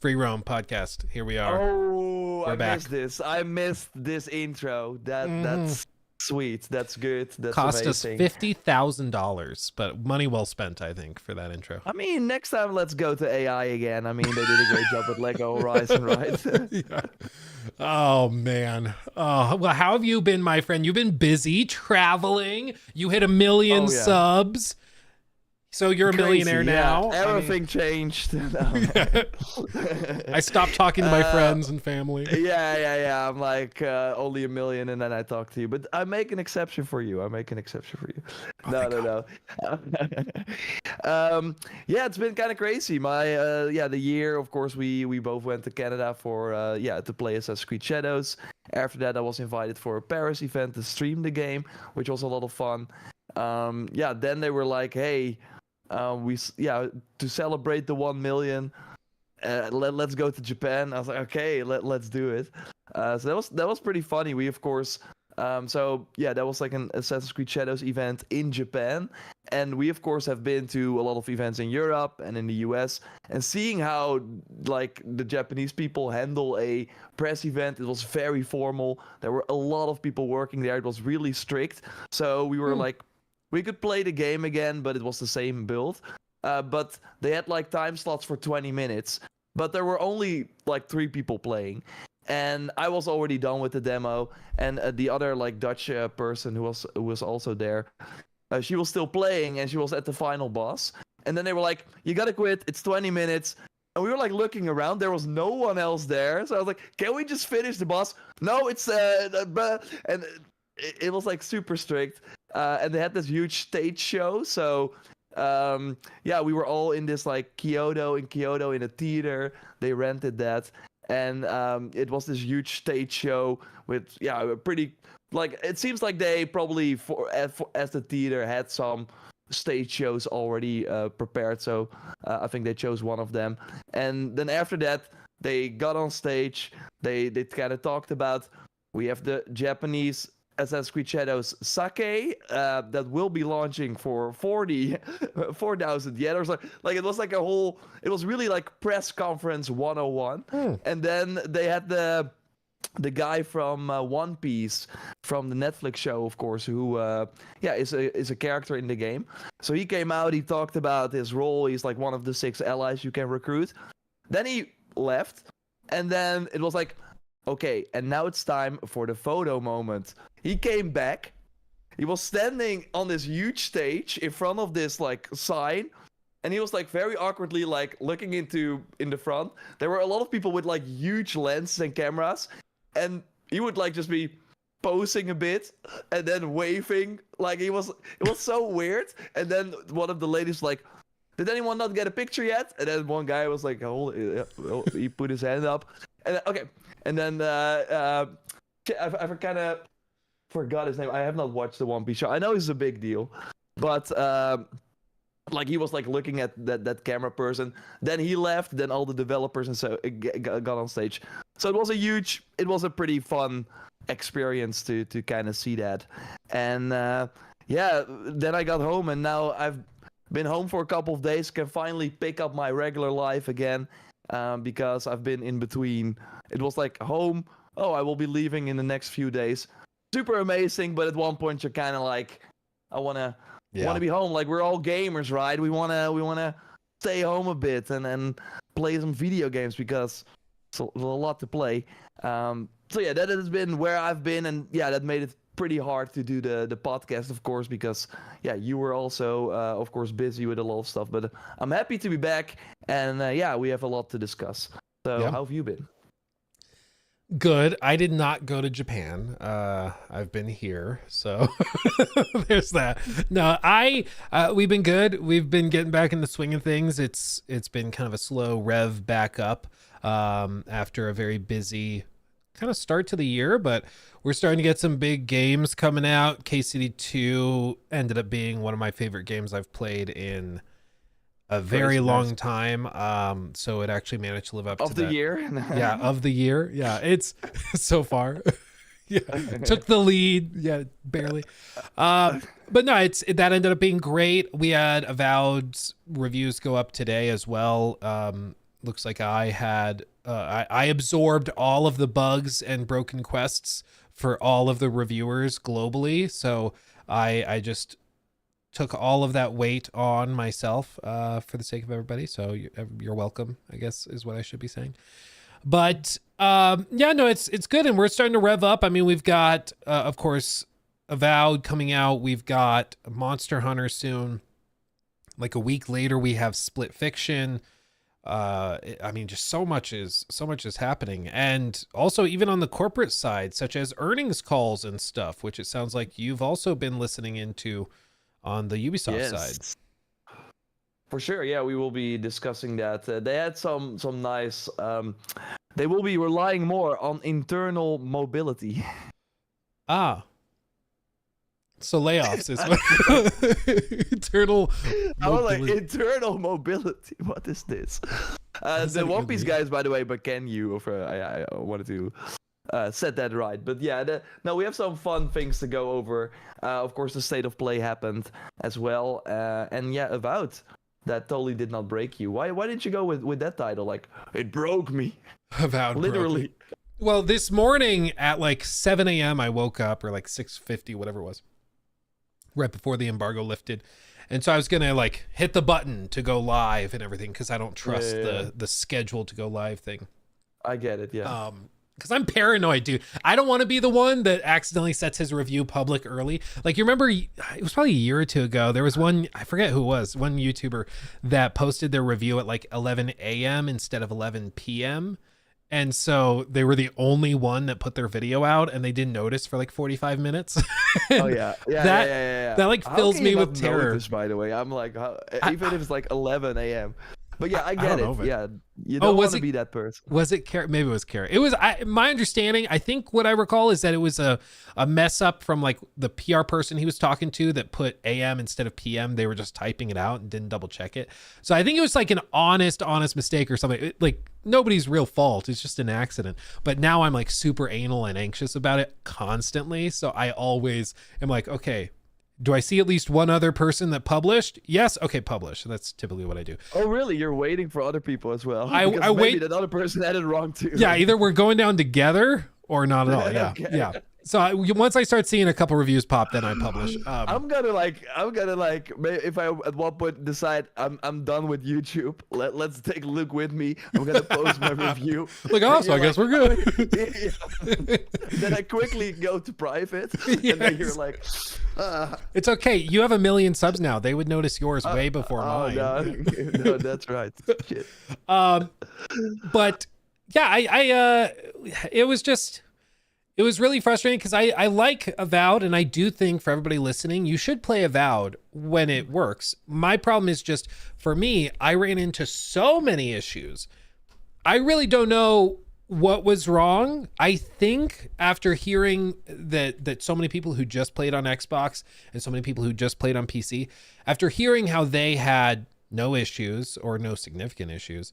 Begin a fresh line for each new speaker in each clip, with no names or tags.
Free Roam podcast. Here we are.
Oh,
We're
I
back.
missed this. I missed this intro. That's sweet. That's good. That's
Cost
amazing.
us $50,000, but money well spent, I think, for that intro.
I mean, next time let's go to AI again. I mean, they did a great job with Lego Horizon, right?
Yeah. Oh man. Oh well, how have you been, my friend? You've been busy traveling. You hit 1 million subs. So you're a millionaire now.
Everything changed.
I stopped talking to my friends and family.
Yeah. I'm like only 1 million, and then I talk to you. But I make an exception for you. No. Yeah, it's been kind of crazy. The year, of course, we both went to Canada for to play Assassin's Creed Shadows. After that, I was invited for a Paris event to stream the game, which was a lot of fun. Then they were like, hey. To celebrate the 1 million, let's go to Japan. I was like, okay, let's do it. So that was pretty funny. We of course, that was like an Assassin's Creed Shadows event in Japan, and we of course have been to a lot of events in Europe and in the US, and seeing how like the Japanese people handle a press event, it was very formal. There were a lot of people working there. It was really strict. So we were like. We could play the game again, but it was the same build. But they had like time slots for 20 minutes. But there were only like 3 people playing. And I was already done with the demo. And the other like Dutch person who was also there, she was still playing and she was at the final boss. And then they were like, you gotta quit, it's 20 minutes. And we were like looking around, there was no one else there. So I was like, can we just finish the boss? No, it's and it was like super strict. And they had this huge stage show. So, we were all in this like Kyoto in a theater. They rented that. And it was this huge stage show with, pretty, like, it seems like they probably, as the theater, had some stage shows already prepared. So I think they chose one of them. And then after that, they got on stage. They kind of talked about, we have the Japanese Assassin's Creed Shadows Sake that will be launching for 4,000 yen. Or like it was like it was really like press conference 101. And then they had the guy from One Piece from the Netflix show, of course, who is a character in the game. So he came out, he talked about his role. He's like one of the 6 allies you can recruit. Then he left, and then it was like, okay, and now it's time for the photo moment. He came back. He was standing on this huge stage in front of this like sign, and he was like very awkwardly like looking in the front. There were a lot of people with like huge lenses and cameras, and he would like just be posing a bit and then waving. Like it was so weird. And then one of the ladies was like, did anyone not get a picture yet? And then one guy was like, he put his hand up. And okay. And then I kind of forgot his name. I have not watched the One Piece show. I know he's a big deal, but like he was like looking at that camera person. Then he left. Then all the developers and so got on stage. So it was a pretty fun experience to kind of see that. And then I got home, and now I've been home for a couple of days. Can finally pick up my regular life again. Because I've been in between. It was like home. Oh, I will be leaving in the next few days. Super amazing, but at one point you're kind of like, I wanna be home. Like we're all gamers, right? We wanna stay home a bit and play some video games because it's a lot to play. That has been where I've been, and that made it pretty hard to do the podcast, of course, because you were also of course busy with a lot of stuff. But I'm happy to be back, and we have a lot to discuss. So how have you been?
Good. I did not go to Japan. I've been here, so there's that. No, we've been good. We've been getting back in the swing of things. It's been kind of a slow rev back up after a very busy kind of start to the year, but we're starting to get some big games coming out. KCD2 ended up being one of my favorite games I've played in a very long time. So it actually managed to live up to
the
that.
year.
Of the year. Yeah, it's so far. Yeah, took the lead. Yeah, barely. But no, that ended up being great. We had Avowed reviews go up today as well. Looks like I had I absorbed all of the bugs and broken quests for all of the reviewers globally. So I just took all of that weight on myself for the sake of everybody. So you're welcome, I guess is what I should be saying. But yeah, no, it's good, and we're starting to rev up. I mean, we've got of course Avowed coming out. We've got Monster Hunter soon. Like a week later, we have Split Fiction. I mean, just so much is happening, and also even on the corporate side, such as earnings calls and stuff, which it sounds like you've also been listening into on the Ubisoft side.
For sure, yeah, we will be discussing that. They had some nice. They will be relying more on internal mobility.
Ah. So layoffs is what internal.
I was like, internal mobility. What is this? The One Piece guys, by the way, but can you? I wanted to set that right. But yeah, now we have some fun things to go over. Of course, the state of play happened as well, and yeah, Avowed. That totally did not break you. Why didn't you go with that title? Like, it broke me.
Avowed
literally.
Well, this morning at like 7 a.m. I woke up, or like 6:50, whatever it was, right before the embargo lifted. And so I was going to like hit the button to go live and everything, because I don't trust the schedule to go live thing.
I get it, yeah.
Because I'm paranoid, dude. I don't want to be the one that accidentally sets his review public early. Like, you remember, it was probably a year or two ago, there was one, I forget who it was, one YouTuber that posted their review at like 11 a.m. instead of 11 p.m. And so they were the only one that put their video out, and they didn't notice for like 45 minutes.
Oh yeah.
That like fills me with terror.
Notice, by the way, I'm like, even if it's like 11 a.m. But yeah, I get it. Yeah, you don't want to be that person.
Was it Kara? Maybe it was Kara. It was. My understanding, I think what I recall is that it was a mess up from like the PR person he was talking to that put AM instead of PM. They were just typing it out and didn't double check it. So I think it was like an honest mistake or something. Like, nobody's real fault. It's just an accident. But now I'm like super anal and anxious about it constantly. So I always am like, okay, do I see at least one other person that published? Yes. Okay, publish. That's typically what I do.
Oh, really? You're waiting for other people as well?
I wait.
That other person had it wrong too.
Yeah, either we're going down together or not at all. Yeah,
Okay.
Yeah. So once I start seeing a couple reviews pop, then I publish.
I'm gonna like, if I at one point decide I'm done with YouTube, let's take Luke with me. I'm gonna post my review.
Like, oh, so I guess we're good.
Then I quickly go to private,
Yes.
and then you're like,
It's okay. You have 1 million subs now. They would notice yours way before mine.
No, that's right. Shit.
But yeah, it was really frustrating because I like Avowed, and I do think for everybody listening, you should play Avowed when it works. My problem is just, for me, I ran into so many issues. I really don't know what was wrong. I think after hearing that so many people who just played on Xbox and so many people who just played on PC, after hearing how they had no issues or no significant issues,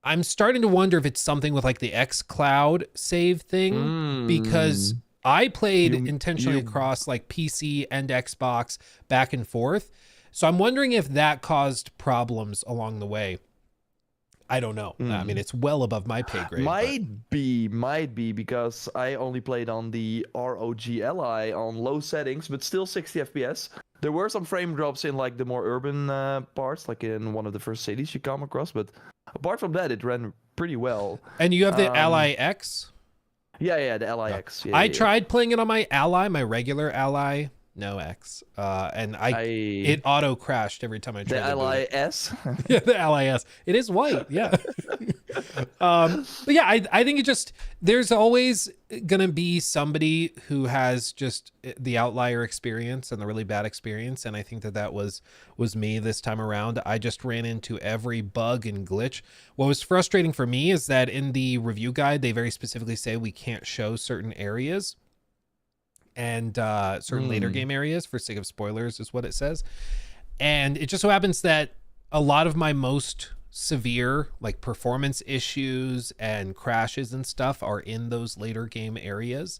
I'm starting to wonder if it's something with like the xCloud save thing, because I played intentionally across like PC and Xbox back and forth. So I'm wondering if that caused problems along the way. I don't know. I mean, it's well above my pay grade.
Might be because I only played on the ROG Ally on low settings, but still 60 FPS. There were some frame drops in like the more urban parts, like in one of the first cities you come across, but apart from that, it ran pretty well.
And you have the Ally X?
Yeah, the Ally X. Yeah,
I tried playing it on my Ally, my regular Ally. No X. And it auto crashed every time I tried
the Ally S.
Yeah, the Ally S. It is white. Yeah. But yeah, I think there's always gonna be somebody who has just the outlier experience and the really bad experience, and I think that was me this time around. I just ran into every bug and glitch. What was frustrating for me is that in the review guide, they very specifically say we can't show certain areas and certain later game areas for sake of spoilers is what it says. And it just so happens that a lot of my most severe like performance issues and crashes and stuff are in those later game areas.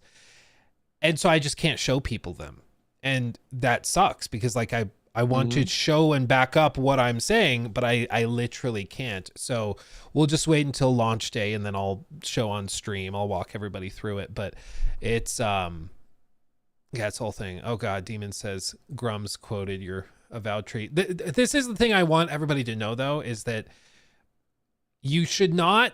and so I just can't show people them, and that sucks because like I want to show and back up what I'm saying, but I literally can't. So we'll just wait until launch day, and then I'll show on stream. I'll walk everybody through it, but it's yeah, it's the whole thing. Oh God, Demon says Grum's quoted your Avowed treat. This is the thing I want everybody to know though, is that you should not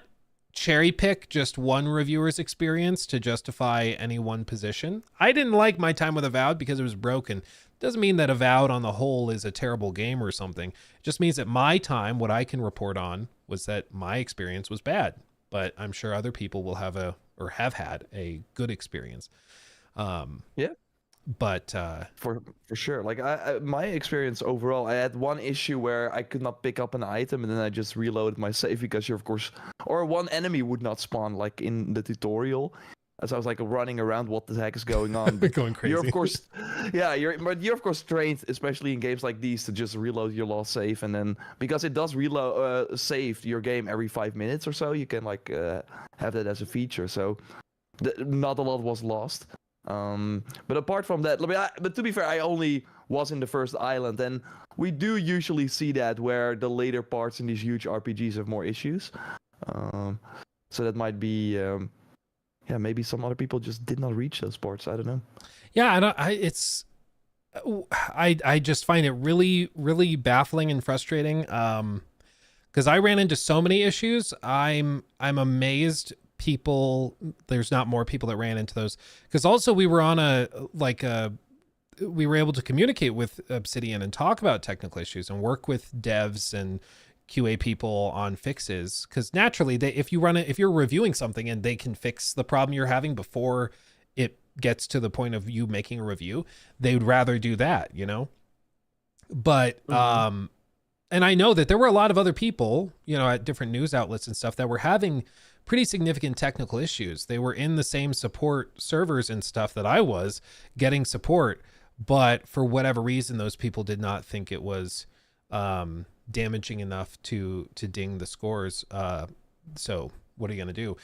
cherry pick just one reviewer's experience to justify any one position. I didn't like my time with Avowed because it was broken. Doesn't mean that Avowed on the whole is a terrible game or something. It just means that my time, what I can report on, was that my experience was bad. But I'm sure other people will have have had a good experience.
Yeah.
But
for sure, like my experience overall, I had one issue where I could not pick up an item, and then I just reloaded my save because you're of course, or one enemy would not spawn like in the tutorial, as I was like running around, what the heck is going on? But
going crazy.
you're of course, yeah, you're of course trained, especially in games like these, to just reload your lost save, and then because it does reload save your game every 5 minutes or so, you can like have that as a feature. So not a lot was lost. But apart from that, but to be fair, I only was in the first island, and we do usually see that where the later parts in these huge RPGs have more issues. So that might be, yeah, maybe some other people just did not reach those parts. I don't know.
Yeah, I just find it really, really baffling and frustrating. Because I ran into so many issues. I'm amazed there's not more people that ran into those, because also we were on we were able to communicate with Obsidian and talk about technical issues and work with devs and QA people on fixes, because naturally if you're reviewing something and they can fix the problem you're having before it gets to the point of you making a review, they would rather do that, you know. But and I know that there were a lot of other people, you know, at different news outlets and stuff that were having pretty significant technical issues. They were in the same support servers and stuff that I was getting support, but for whatever reason, those people did not think it was damaging enough to ding the scores. So what are you going to do?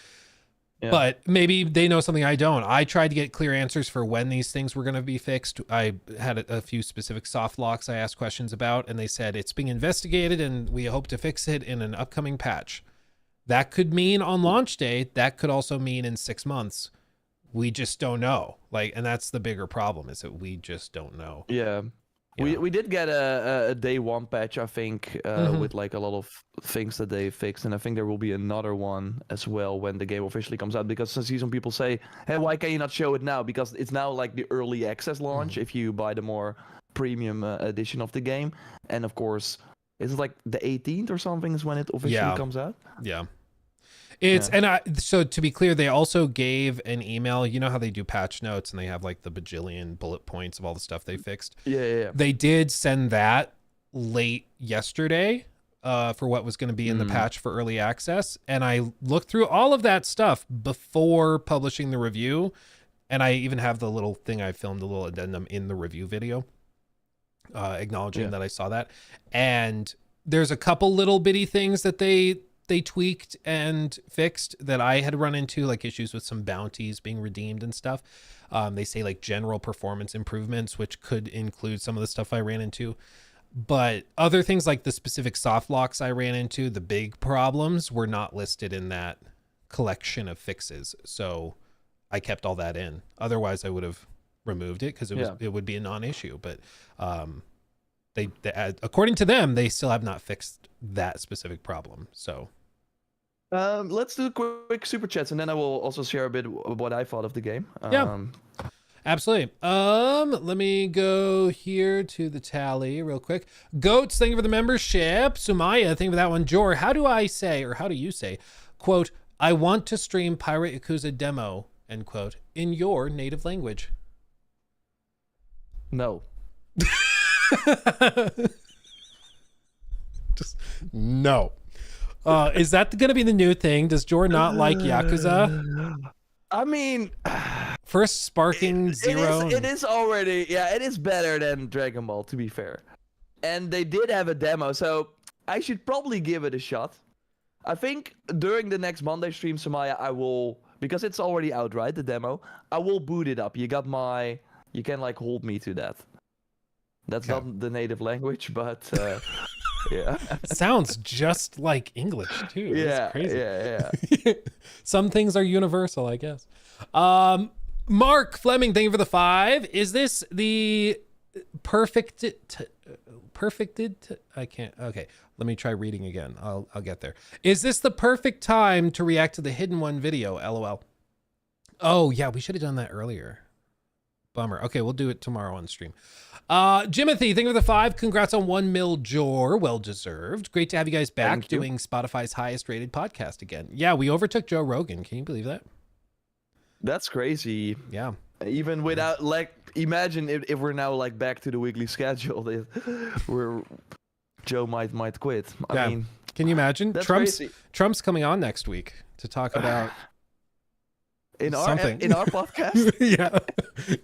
Yeah. But maybe they know something I don't. I tried to get clear answers for when these things were going to be fixed. I had a few specific soft locks I asked questions about, and they said it's being investigated and we hope to fix it in an upcoming patch. That could mean on launch day. That could also mean in 6 months. We just don't know. Like, and that's the bigger problem, is that we just don't know.
Yeah. We did get a day one patch, I think, with like a lot of things that they fixed, and I think there will be another one as well when the game officially comes out. Because I see some people say, "Hey, why can you not show it now?" Because it's now like the early access launch if you buy the more premium edition of the game, and of course, it's like the 18th or something is when it officially comes out.
Yeah. So to be clear, they also gave an email. You know how they do patch notes and they have like the bajillion bullet points of all the stuff they fixed.
Yeah.
They did send that late yesterday for what was going to be in the patch for early access. And I looked through all of that stuff before publishing the review. And I even have the little thing I filmed, a little addendum in the review video, acknowledging that I saw that. And there's a couple little bitty things that they tweaked and fixed that I had run into, like issues with some bounties being redeemed and stuff. They say like general performance improvements, which could include some of the stuff I ran into. But other things like the specific soft locks I ran into, the big problems, were not listed in that collection of fixes. So I kept all that in. Otherwise, I would have removed it because it would be a non-issue. But they according to them, they still have not fixed that specific problem. So
let's do quick super chats, and then I will also share a bit of what I thought of the game.
Absolutely. Let me go here to the tally real quick. Goats, thank you for the membership. Sumaya, thank you for that one. Jor, how do you say, quote, "I want to stream Pirate Yakuza demo," end quote, in your native language?
No.
Just no. Is that going to be the new thing? Does Jor not like Yakuza?
I mean,
first sparking zero.
It is already, it is better than Dragon Ball, to be fair. And they did have a demo, so I should probably give it a shot. I think during the next Monday stream, Samaya, I will because it's already out, right? The demo. I will boot it up. You can like hold me to that. That's
Okay.
not the native language, but yeah.
Sounds just like English too. That's
Yeah,
crazy.
yeah,
Some things are universal, I guess. Mark Fleming, thank you for the 5. Is this the perfected? I can't. Okay, let me try reading again. I'll get there. Is this the perfect time to react to the Hidden One video? LOL. Oh yeah, we should have done that earlier. Bummer. Okay, we'll do it tomorrow on stream. Jimothy, thank you for the 5. Congrats on 1 mil Jor. Well deserved. Great to have you guys back doing Spotify's highest rated podcast again. Yeah, we overtook Joe Rogan. Can you believe that?
That's crazy.
Yeah.
Even without imagine if we're now like back to the weekly schedule, Joe might quit. I mean,
can you imagine?
That's crazy.
Trump's coming on next week to talk about
in our podcast.
Yeah,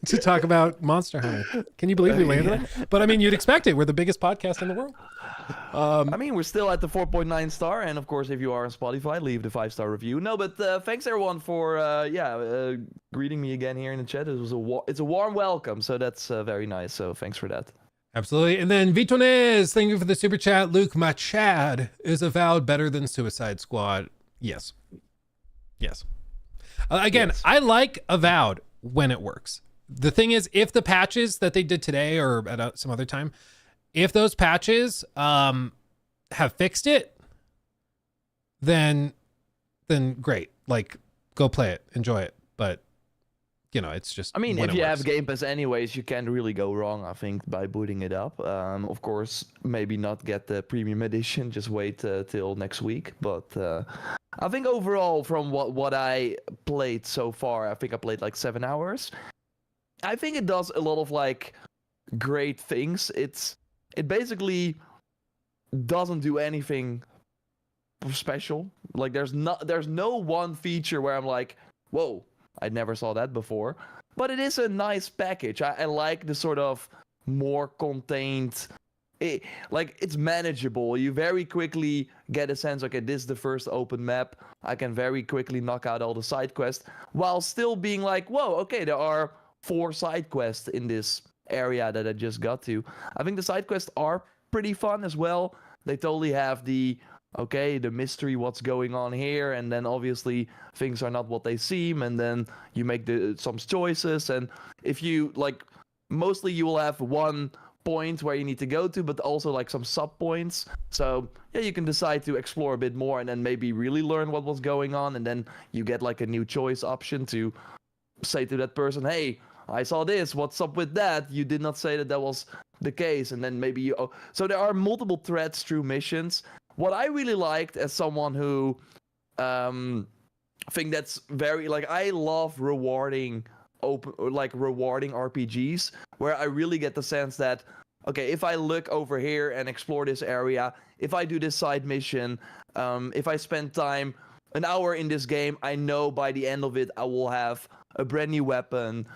to talk about Monster Hunter. Can you believe we landed it? But I mean, you'd expect it. We're the biggest podcast in the world.
I mean, we're still at the 4.9 star, and of course, if you are on Spotify, leave the 5-star review. No, but thanks everyone for greeting me again here in the chat. It's a warm welcome, so that's very nice. So thanks for that.
Absolutely. And then Vitones, thank you for the super chat. Luke Machad, is Avowed better than Suicide Squad? Yes. Again, yes. I like Avowed when it works. The thing is, if the patches that they did today or at some other time, if those patches have fixed it, then great. Like, go play it, enjoy it. But it's just.
I mean, if you have Game Pass anyways, you can't really go wrong, I think, by booting it up. Of course, maybe not get the premium edition. Just wait till next week. But I think overall, from what I played so far, I think I played like 7 hours. I think it does a lot of like great things. It basically doesn't do anything special. Like there's no one feature where I'm like, whoa, I never saw that before. But it is a nice package. I like the sort of more contained. It's manageable. You very quickly get a sense, okay, this is the first open map. I can very quickly knock out all the side quests while still being like, whoa, okay, there are 4 side quests in this area that I just got to. I think the side quests are pretty fun as well. They totally have the mystery, what's going on here, and then obviously things are not what they seem, and then you make some choices, and if you mostly you will have one point where you need to go to, but also like some sub points. So yeah, you can decide to explore a bit more and then maybe really learn what was going on, and then you get like a new choice option to say to that person, hey, I saw this, what's up with that? You did not say that was the case. And then maybe so there are multiple threads through missions. What I really liked as someone who think that's very I love rewarding RPGs where I really get the sense that okay, if I look over here and explore this area, if I do this side mission, if I spend time an hour in this game, I know by the end of it I will have a brand new weapon,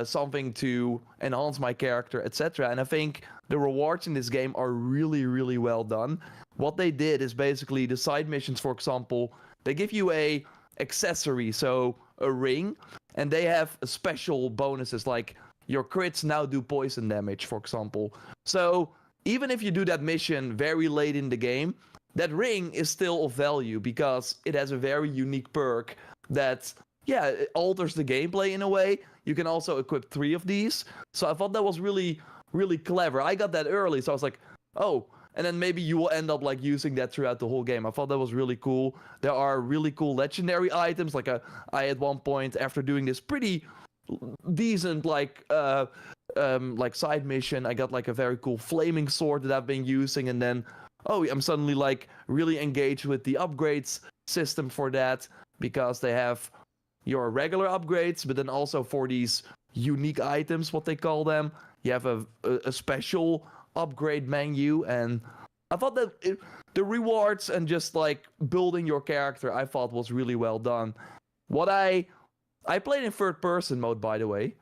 something to enhance my character, etc. And I think the rewards in this game are really, really well done. What they did is basically the side missions, for example, they give you a accessory, so a ring, and they have special bonuses like your crits now do poison damage, for example. So even if you do that mission very late in the game, that ring is still of value because it has a very unique perk that, yeah, it alters the gameplay in a way. You can also equip 3 of these. So I thought that was really, really clever. I got that early, so I was like, oh, and then maybe you will end up using that throughout the whole game. I thought that was really cool. There are really cool legendary items. I at one point, after doing this pretty decent side mission, I got a very cool flaming sword that I've been using, and then I'm suddenly really engaged with the upgrades system for that, because they have your regular upgrades, but then also for these unique items, what they call them, you have a special upgrade menu. And I thought that the rewards and just building your character, I thought was really well done. What I played in third person mode, by the way.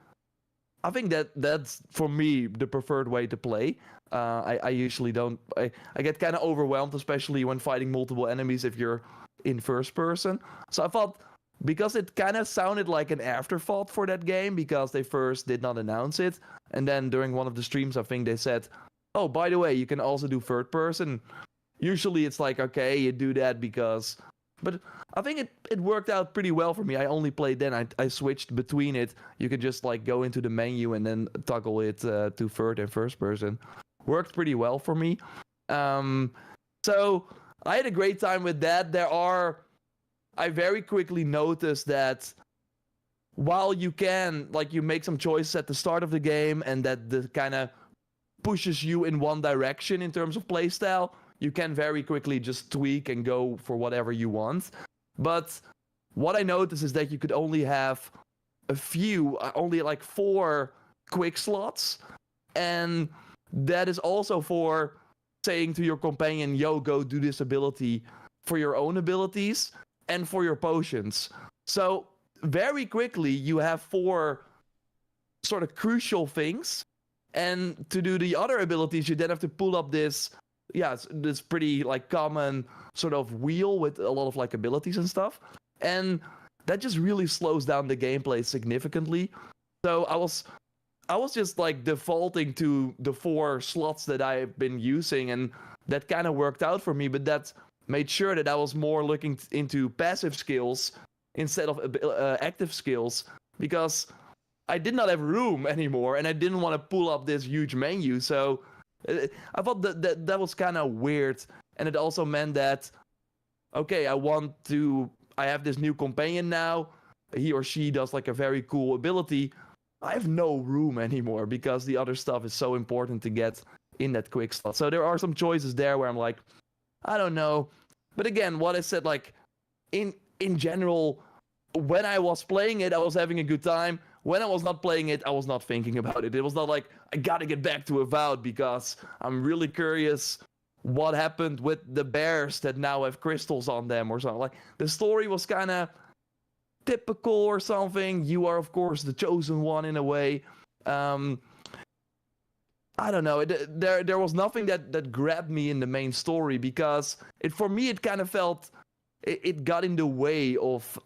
I think that's for me the preferred way to play. I usually don't. I get kind of overwhelmed, especially when fighting multiple enemies if you're in first person. So I thought because it kind of sounded like an afterthought for that game because they first did not announce it. And then during one of the streams, I think they said, oh, by the way, you can also do third person. Usually it's like, okay, you do that because... But I think it worked out pretty well for me. I only played then. I switched between it. You could just like go into the menu and then toggle it to third and first person. Worked pretty well for me. So I had a great time with that. I very quickly noticed that while you can, like, you make some choices at the start of the game and that the kind of pushes you in one direction in terms of playstyle, you can very quickly just tweak and go for whatever you want. But what I noticed is that you could only have only like 4 quick slots. And that is also for saying to your companion, yo, go do this ability for your own abilities and for your potions. So very quickly, you have 4 sort of crucial things. And to do the other abilities, you then have to pull up this pretty like common sort of wheel with a lot of like abilities and stuff. And that just really slows down the gameplay significantly. So I was just like defaulting to the 4 slots that I've been using, and that kind of worked out for me. But that made sure that I was more looking into passive skills instead of active skills, because I did not have room anymore, and I didn't want to pull up this huge menu. So I thought that was kind of weird, and it also meant that, okay, I have this new companion now. He or she does like a very cool ability. I have no room anymore because the other stuff is so important to get in that quick slot. So there are some choices there where I'm like, I don't know. But again, what I said, like, in general, when I was playing it, I was having a good time. When I was not playing it, I was not thinking about it. It was not like, I gotta get back to Avowed because I'm really curious what happened with the bears that now have crystals on them or something. Like, the story was kind of typical or something. You are, of course, the chosen one in a way. I don't know. There was nothing that grabbed me in the main story because for me, it kind of felt... It got in the way of...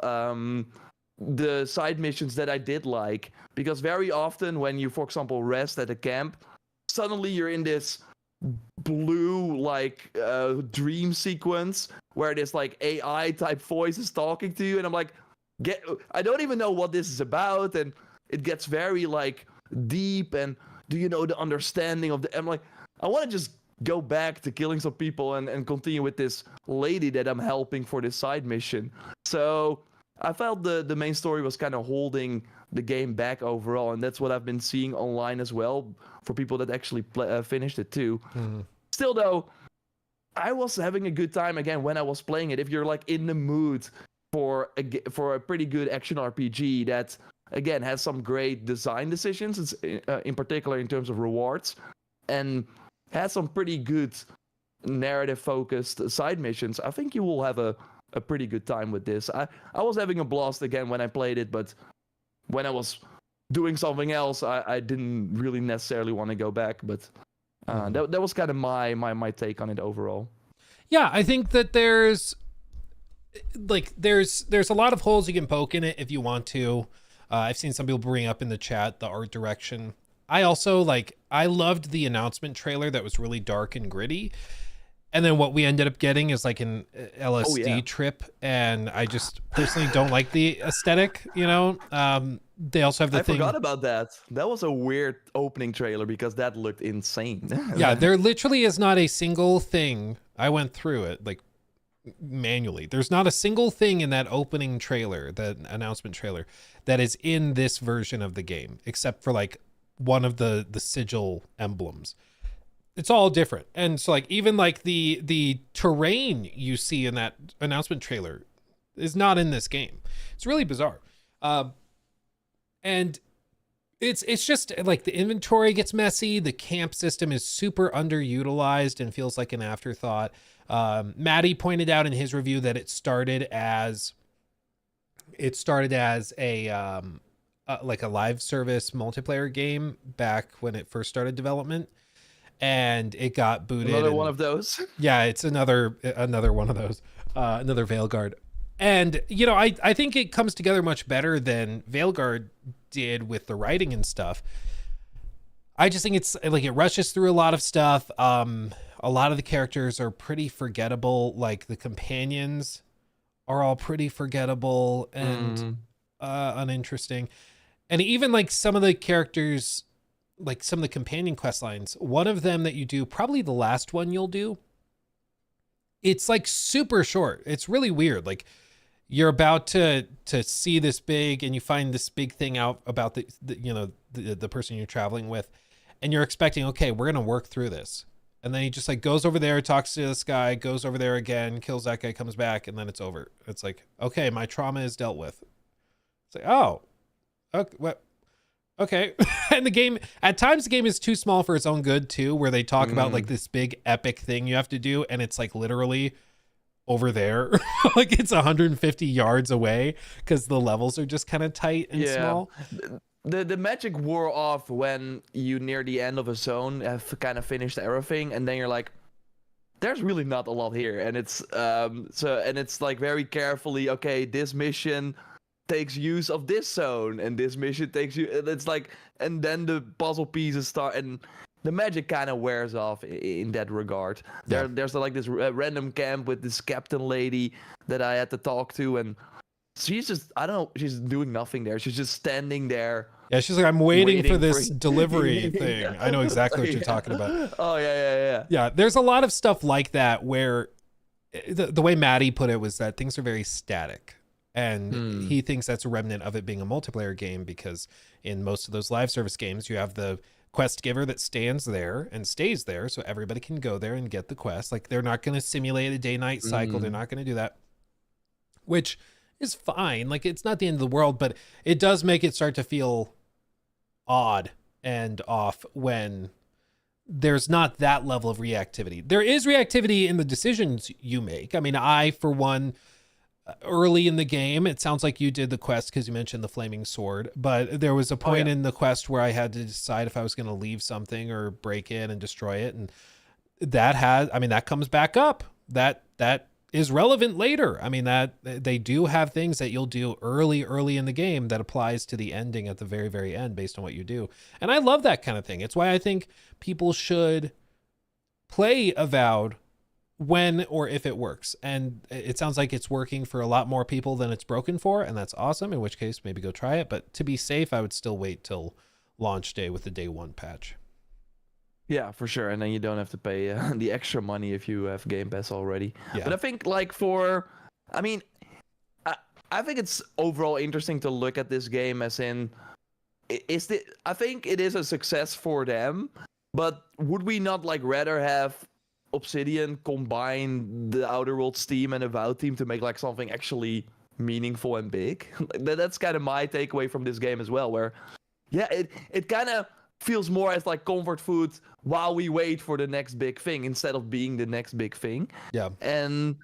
the side missions that I did like, because very often when you, for example, rest at a camp, suddenly you're in this blue like dream sequence where this like AI type voice is talking to you, and I'm like, I don't even know what this is about, and it gets very like deep, and do you know the understanding of I'm like, I want to just go back to killing some people and continue with this lady that I'm helping for this side mission. So I felt the main story was kind of holding the game back overall, and that's what I've been seeing online as well for people that actually finished it too. Mm-hmm. Still though, I was having a good time again when I was playing it. If you're like in the mood for a pretty good action RPG that again has some great design decisions, in particular in terms of rewards, and has some pretty good narrative focused side missions, I think you will have a pretty good time with this. I was having a blast again when I played it, but when I was doing something else, I didn't really necessarily want to go back. But that was kind of my take on it overall.
Yeah, I think that there's a lot of holes you can poke in it if you want to. I've seen some people bring up in the chat the art direction. I also I loved the announcement trailer that was really dark and gritty. And then what we ended up getting is like an LSD trip, and I just personally don't like the aesthetic, you know? They also have the thing...
I forgot about that. That was a weird opening trailer because that looked insane.
Yeah, there literally is not a single thing. I went through it, like, manually. There's not a single thing in that opening trailer, that announcement trailer, that is in this version of the game, except for, like, one of the sigil emblems. It's all different. And so like even like the terrain you see in that announcement trailer is not in this game. It's really bizarre. And it's just like the inventory gets messy. The camp system is super underutilized and feels like an afterthought. Maddie pointed out in his review that it started as a like a live service multiplayer game back when it first started development. And it got booted.
Another one of those.
Yeah, it's another one of those. Another Veilguard. And, you know, I think it comes together much better than Veilguard did with the writing and stuff. I just think it's like it rushes through a lot of stuff. A lot of the characters are pretty forgettable. Like the companions are all pretty forgettable and uninteresting. And even like some of the characters, like some of the companion quest lines, one of them that you do, probably the last one you'll do, it's like super short. It's really weird. Like you're about to see this big, and you find this big thing out about the person you're traveling with, and you're expecting, okay, we're gonna work through this, and then he just like goes over there, talks to this guy, goes over there again, kills that guy, comes back, and then it's over. It's like, okay, my trauma is dealt with. It's like, oh, okay, what? Okay. And the game, at times the game is too small for its own good too, where they talk about like this big epic thing you have to do, and it's like literally over there. Like it's 150 yards away because the levels are just kind of tight and small.
The magic wore off when you near the end of a zone have kind of finished everything, and then you're like, there's really not a lot here. And it's it's like very carefully, okay, this mission takes use of this zone, and this mission takes you. It's like, and then the puzzle pieces start, and the magic kind of wears off in that regard. There's like this random camp with this captain lady that I had to talk to, and she's just, I don't know, she's doing nothing there. She's just standing there.
Yeah, she's like, I'm waiting for this delivery thing. I know exactly what you're talking about.
Oh, yeah.
Yeah, there's a lot of stuff like that where the way Maddie put it was that things are very static. And he thinks that's a remnant of it being a multiplayer game, because in most of those live service games, you have the quest giver that stands there and stays there so everybody can go there and get the quest. Like they're not going to simulate a day-night cycle. They're not going to do that, which is fine. Like it's not the end of the world, but it does make it start to feel odd and off when there's not that level of reactivity. There is reactivity in the decisions you make. I mean, I, for one, early in the game, it sounds like you did the quest because you mentioned the flaming sword, but there was a point in the quest where I had to decide if I was going to leave something or break in and destroy it. And that comes back up. That is relevant later. I mean, that they do have things that you'll do early in the game that applies to the ending at the very, very end based on what you do. And I love that kind of thing. It's why I think people should play Avowed when or if it works. And it sounds like it's working for a lot more people than it's broken for, and that's awesome, in which case maybe go try it. But to be safe, I would still wait till launch day with the day one patch.
Yeah, for sure. And then you don't have to pay the extra money if you have Game Pass already.
Yeah.
But I think I think it's overall interesting to look at this game as in, I think it is a success for them, but would we not like rather have Obsidian combine the Outer Worlds team and Avowed team to make like something actually meaningful and big? That's kind of my takeaway from this game as well, where it kind of feels more as like comfort food while we wait for the next big thing instead of being the next big thing.
Yeah.
And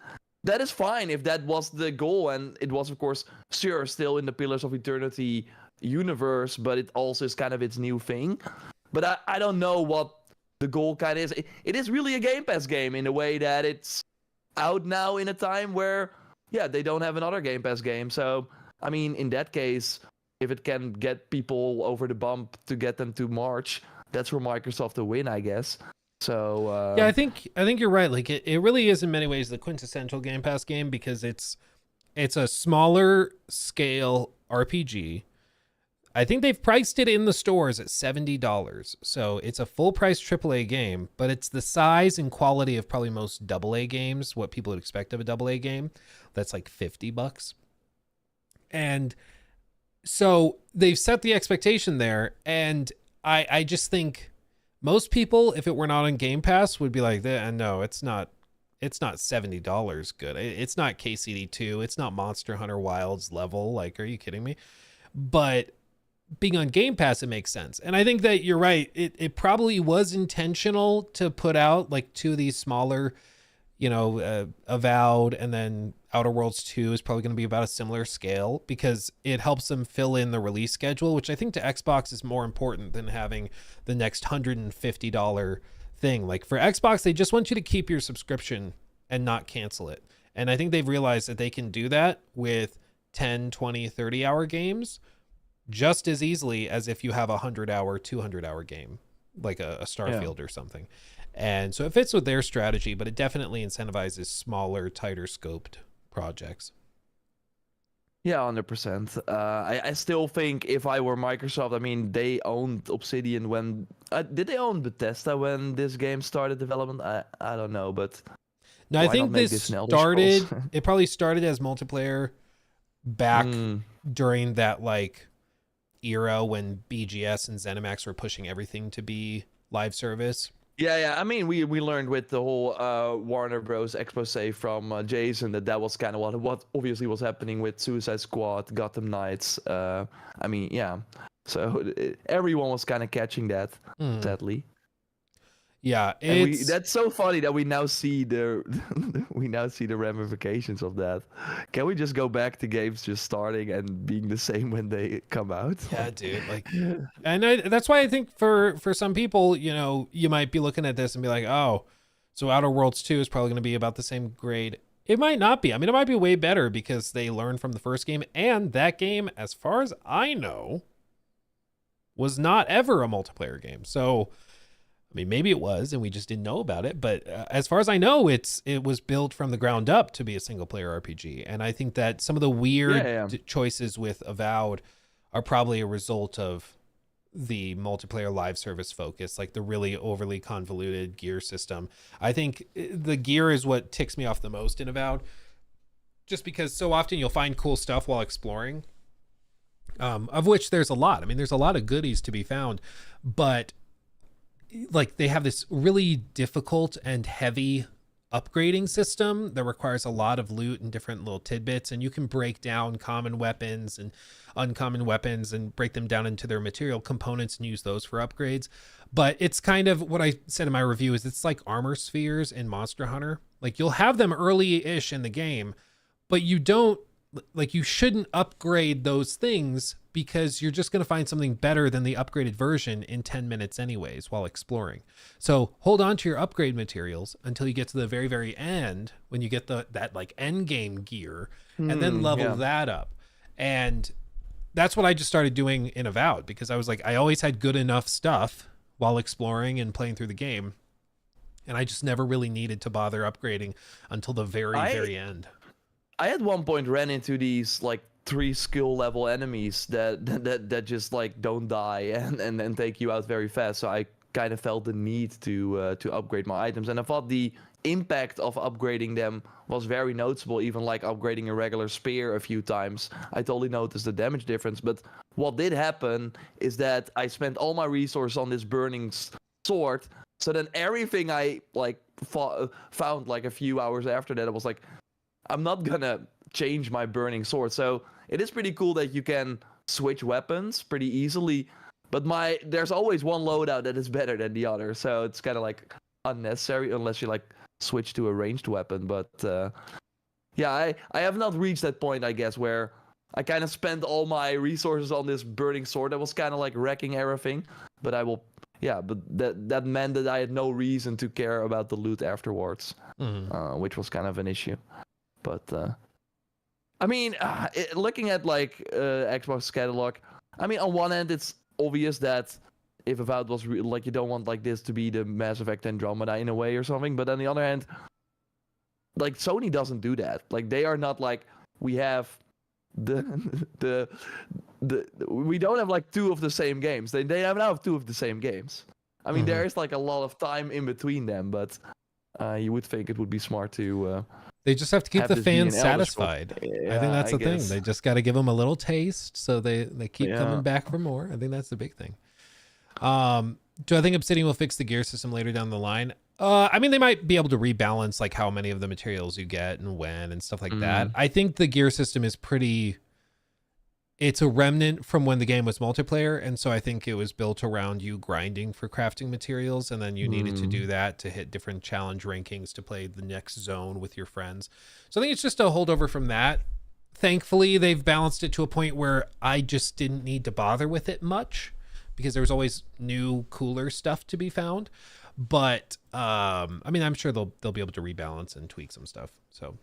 that is fine if that was the goal, and it was, of course, sure, still in the Pillars of Eternity universe, but it also is kind of its new thing. But I don't know what the goal kind of is. It is really a Game Pass game in a way that it's out now in a time where, they don't have another Game Pass game. So, I mean, in that case, if it can get people over the bump to get them to March, that's for Microsoft to win, I guess. So
I think you're right. Like it really is in many ways the quintessential Game Pass game, because it's a smaller scale RPG. I think they've priced it in the stores at $70. So it's a full price AAA game, but it's the size and quality of probably most AA games, what people would expect of a AA game. That's like $50. And so they've set the expectation there, and I just think most people, if it were not on Game Pass, would be like, no, it's not $70 good. It's not KCD2. It's not Monster Hunter Wilds level. Like, are you kidding me? But being on Game Pass, it makes sense. And I think that you're right. It probably was intentional to put out like two of these smaller, Avowed, and then Outer Worlds 2 is probably going to be about a similar scale, because it helps them fill in the release schedule, which I think to Xbox is more important than having the next $150 thing. Like for Xbox, they just want you to keep your subscription and not cancel it. And I think they've realized that they can do that with 10, 20, 30-hour games just as easily as if you have a 100-hour, 200-hour game, like a
Yeah.
Starfield or something. And so it fits with their strategy, but it definitely incentivizes smaller, tighter scoped projects.
Yeah, 100%. I still think if I were Microsoft, I mean, they owned Obsidian when... did they own Bethesda when this game started development? I don't know, but
Now, I
why not
think
make
this
this an Elder Scrolls?
it probably started as multiplayer back
Mm.
during that like era when BGS and ZeniMax were pushing everything to be live service.
Yeah. I mean, we learned with the whole Warner Bros. Expose from Jason that was kind of what obviously was happening with Suicide Squad, Gotham Knights. I mean, yeah. So everyone was kind of catching that, sadly.
Yeah,
And
it's
that's so funny that we now see the we now see the ramifications of that. Can we just go back to games just starting and being the same when they come out?
yeah, dude. Like, and that's why I think for some people, you know, you might be looking at this and be like, oh, so Outer Worlds 2 is probably going to be about the same grade. It might not be. I mean, it might be way better because they learned from the first game, and that game, as far as I know, was not ever a multiplayer game. So, I mean, maybe it was, and we just didn't know about it. But as far as I know, it was built from the ground up to be a single player RPG. And I think that some of the weird choices with Avowed are probably a result of the multiplayer live service focus, like the really overly convoluted gear system. I think the gear is what ticks me off the most in Avowed, just because so often you'll find cool stuff while exploring, of which there's a lot. I mean, there's a lot of goodies to be found, but like they have this really difficult and heavy upgrading system that requires a lot of loot and different little tidbits, and you can break down common weapons and uncommon weapons and break them down into their material components and use those for upgrades. But it's kind of what I said in my review is it's like armor spheres in Monster Hunter. Like you'll have them early-ish in the game, but you shouldn't upgrade those things because you're just going to find something better than the upgraded version in 10 minutes anyways while exploring. So hold on to your upgrade materials until you get to the very, very end when you get that like end game gear and then level that up. And that's what I just started doing in Avowed because I was like, I always had good enough stuff while exploring and playing through the game. And I just never really needed to bother upgrading until the very end.
I at one point ran into these like 3 skill level enemies that just like don't die and then take you out very fast. So I kind of felt the need to upgrade my items, and I thought the impact of upgrading them was very noticeable. Even like upgrading a regular spear a few times, I totally noticed the damage difference. But what did happen is that I spent all my resources on this burning sword. So then everything I like found like a few hours after that, I was like, I'm not gonna change my burning sword. So it is pretty cool that you can switch weapons pretty easily, but there's always one loadout that is better than the other. So it's kind of like unnecessary unless you like switch to a ranged weapon. But yeah, I have not reached that point, I guess, where I kind of spent all my resources on this burning sword that was kind of like wrecking everything. But but that meant that I had no reason to care about the loot afterwards, which was kind of an issue. But I mean, looking at like Xbox catalog, I mean, on one end, it's obvious that if Avowed was like, you don't want like this to be the Mass Effect Andromeda in a way or something. But on the other hand, like Sony doesn't do that. Like they are not like we have the we don't have like 2 of the same games. They have now 2 of the same games. I mean, there is like a lot of time in between them, but you would think it would be smart to.
They just have to keep the fans satisfied.
Yeah,
I think that's the thing.
guess.
They just got to give them a little taste so they keep coming back for more. I think that's the big thing. Do I think Obsidian will fix the gear system later down the line? I mean, they might be able to rebalance like how many of the materials you get and when and stuff like that. I think the gear system is it's a remnant from when the game was multiplayer, and so I think it was built around you grinding for crafting materials, and then you needed to do that to hit different challenge rankings to play the next zone with your friends. So I think it's just a holdover from that. Thankfully, they've balanced it to a point where I just didn't need to bother with it much because there was always new, cooler stuff to be found. But I mean, I'm sure they'll be able to rebalance and tweak some stuff. So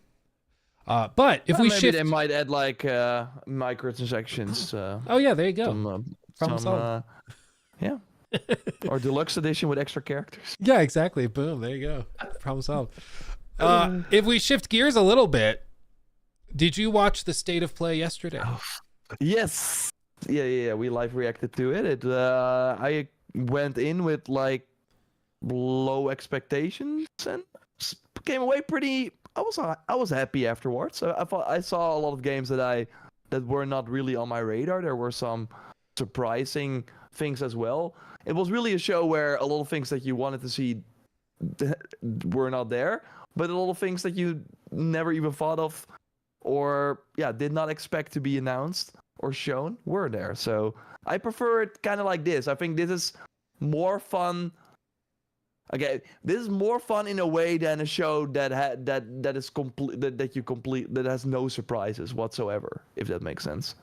But if we
maybe
shift,
they might add like microtransactions.
oh yeah, there you go. Problem
Some
solved.
yeah, or deluxe edition with extra characters.
Yeah, exactly. Boom. There you go. Problem solved. If we shift gears a little bit, did you watch the state of play yesterday?
Yes. Yeah. We live reacted to it. I went in with like low expectations and came away pretty. I was happy afterwards. I thought I saw a lot of games that were not really on my radar. There were some surprising things as well. It was really a show where a lot of things that you wanted to see were not there, but a lot of things that you never even thought of or did not expect to be announced or shown were there. So I prefer it kind of like this. I think this is more fun. Okay, this is more fun in a way than a show that is complete that has no surprises whatsoever, if that makes sense.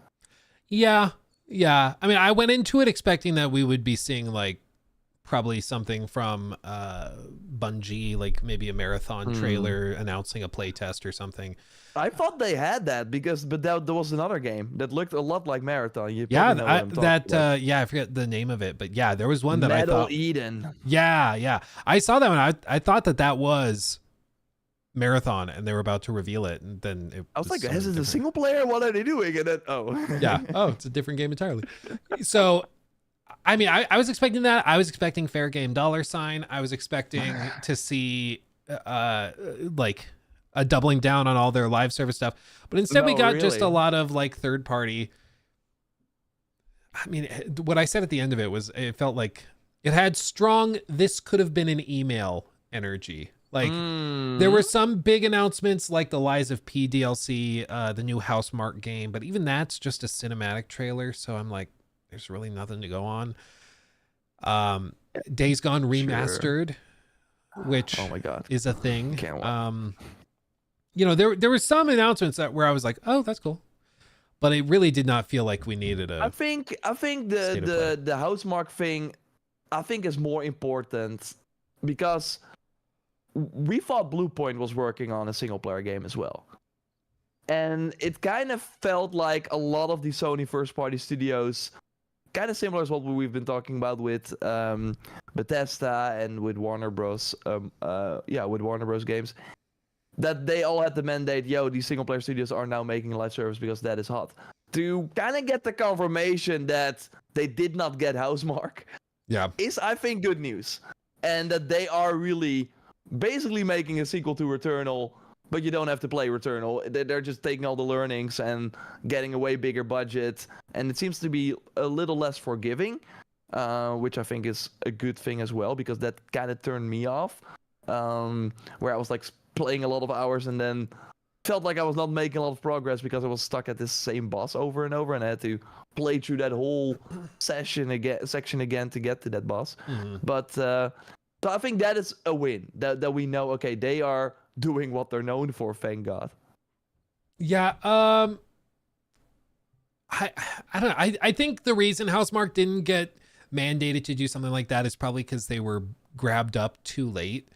Yeah. I mean, I went into it expecting that we would be seeing like probably something from Bungie, like maybe a marathon trailer announcing a playtest or something.
I thought they had that but there was another game that looked a lot like Marathon.
I forget the name of it, but yeah, there was one that
Metal
I thought
Eden.
Yeah. I saw that one. I thought that was Marathon, and they were about to reveal it, and then
I was like, is it a single player? What are they doing? And then
it's a different game entirely. So I mean, I was expecting that. I was expecting fair game $. I was expecting to see like a doubling down on all their live service stuff, but instead we got just a lot of like third party. I mean, what I said at the end of it was it felt like it had strong this could have been an email energy. Like there were some big announcements like the Lies of P DLC, the new Housemarque game, but even that's just a cinematic trailer, so I'm like, there's really nothing to go on. Days Gone Remastered, which
oh my God,
is a thing.
Can't wait.
You know, there were some announcements where I was like, oh, that's cool, but it really did not feel like we needed a.
I think the Housemarque thing, I think is more important because we thought Bluepoint was working on a single player game as well. And it kind of felt like a lot of the Sony first party studios, kind of similar as what we've been talking about with Bethesda and with Warner Bros. With Warner Bros. Games, that they all had the mandate, these single player studios are now making a live service because that is hot. To kind of get the confirmation that they did not get Housemarque is, I think, good news. And that they are really basically making a sequel to Returnal, but you don't have to play Returnal. They're just taking all the learnings and getting a way bigger budget. And it seems to be a little less forgiving, which I think is a good thing as well, because that kind of turned me off. Where I was like playing a lot of hours and then felt like I was not making a lot of progress because I was stuck at this same boss over and over, and I had to play through that whole section again to get to that boss. But so I think that is a win, that we know, okay, they are doing what they're known for, thank God.
Yeah, I don't know. I think the reason Housemarque didn't get mandated to do something like that is probably because they were grabbed up too late.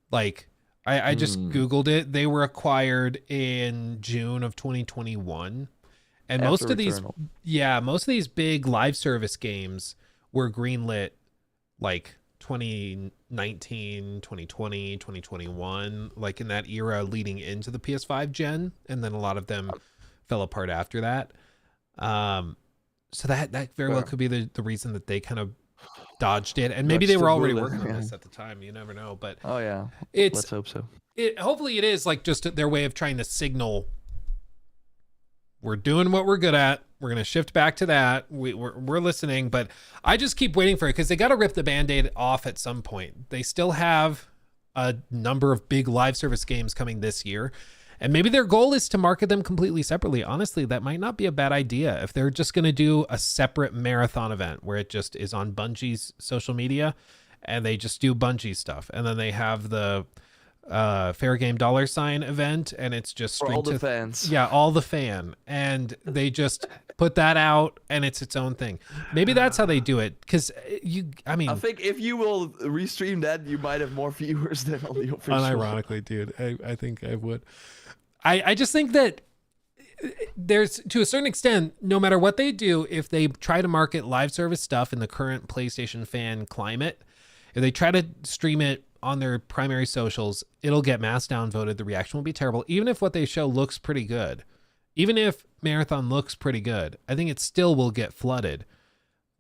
Like, I just Googled it. They were acquired in June of 2021. And most of these big live service games were greenlit like 2019, 2020, 2021, like in that era leading into the PS5 gen, and then a lot of them fell apart after that. So that very well could be the reason that they kind of dodged it, and maybe they were already working on this at the time. You never know, but
let's hope so.
Hopefully it is like just their way of trying to signal we're doing what we're good at. We're going to shift back to that. We're listening, but I just keep waiting for it because they got to rip the Band-Aid off at some point. They still have a number of big live service games coming this year, and maybe their goal is to market them completely separately. Honestly, that might not be a bad idea if they're just going to do a separate marathon event where it just is on Bungie's social media and they just do Bungie stuff. And then they have the fair game $sign event, and it's just
for all the fans.
Yeah, all the fan, and they just put that out, and it's its own thing. Maybe that's how they do it, because I
think if you will restream that, you might have more viewers than all the official.
Unironically, dude, I think I would. I just think that there's, to a certain extent, no matter what they do, if they try to market live service stuff in the current PlayStation fan climate, if they try to stream it on their primary socials, it'll get mass downvoted. The reaction will be terrible. Even if what they show looks pretty good, even if Marathon looks pretty good, I think it still will get flooded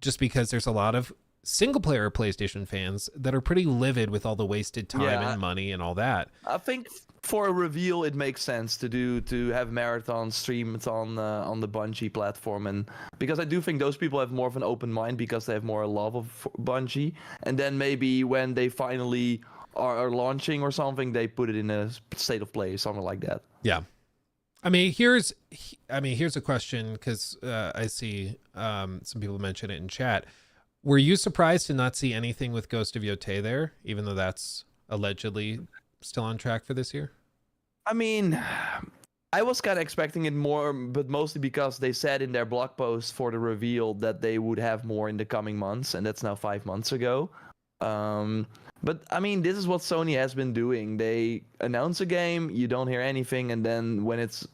just because there's a lot of single player PlayStation fans that are pretty livid with all the wasted time and money and all that.
I think for a reveal, it makes sense to have Marathon streamed on the Bungie platform, and because I do think those people have more of an open mind because they have more love of Bungie, and then maybe when they finally are launching or something, they put it in a state of play, something like that.
Yeah. I mean, here's a question, because I see some people mention it in chat. Were you surprised to not see anything with Ghost of Yotei there, even though that's allegedly still on track for this year?
I mean, I was kind of expecting it more, but mostly because they said in their blog post for the reveal that they would have more in the coming months, and that's now 5 months ago. But I mean, this is what Sony has been doing. They announce a game, you don't hear anything, and then when it's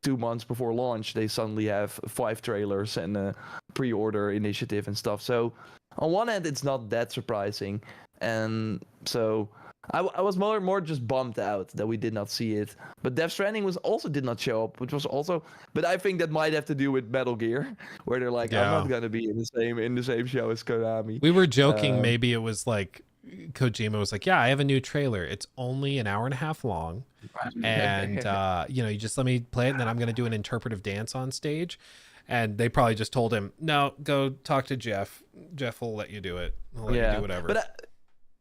2 months before launch, they suddenly have 5 trailers and a pre-order initiative and stuff. So on one hand, it's not that surprising, and so I was more just bummed out that we did not see it. But Death Stranding also did not show up, which was also. But I think that might have to do with Metal Gear, where they're like, I'm not gonna be in the same show as Konami.
We were joking, maybe it was like Kojima was like, yeah, I have a new trailer. It's only an hour and a half long, and you just let me play it, and then I'm gonna do an interpretive dance on stage. And they probably just told him, no, go talk to Jeff. Jeff will let you do it. He'll let you do whatever.
But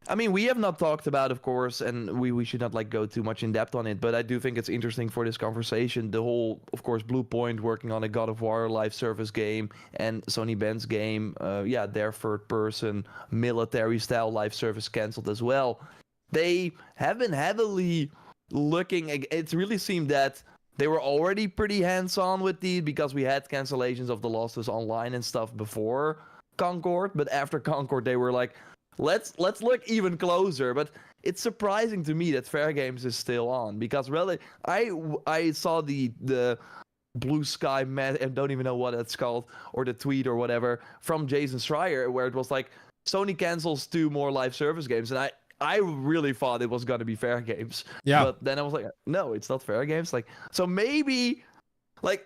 I mean, we have not talked about, of course, and we should not go too much in depth on it, but I do think it's interesting for this conversation. The whole, of course, Blue Point working on a God of War live service game, and Sony Ben's game, their third-person military-style live service canceled as well. They have been heavily looking. It really seemed that they were already pretty hands-on with these because we had cancellations of The Last of Us Online and stuff before Concord, but after Concord, they were like, Let's look even closer. But it's surprising to me that Fair Games is still on, because really I saw the Blue Sky and don't even know what it's called, or the tweet or whatever from Jason Schreier, where it was like Sony cancels 2 more live service games, and I really thought it was gonna be Fair Games.
Yeah.
But then I was like, no, it's not Fair Games. So maybe,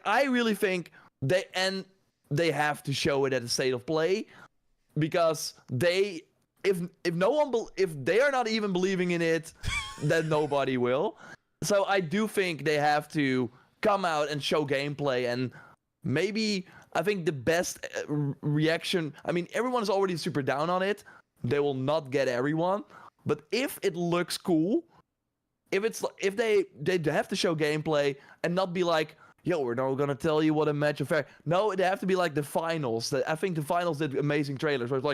I really think they have to show it at a state of play, because if they are not even believing in it, then nobody will. So I do think they have to come out and show gameplay, and maybe I think the best reaction. I mean, everyone is already super down on it. They will not get everyone, but if it looks cool, if they have to show gameplay and not be like, yo, we're not gonna tell you what a match of fair. No, they have to be like the finals. I think the finals did amazing trailers where it's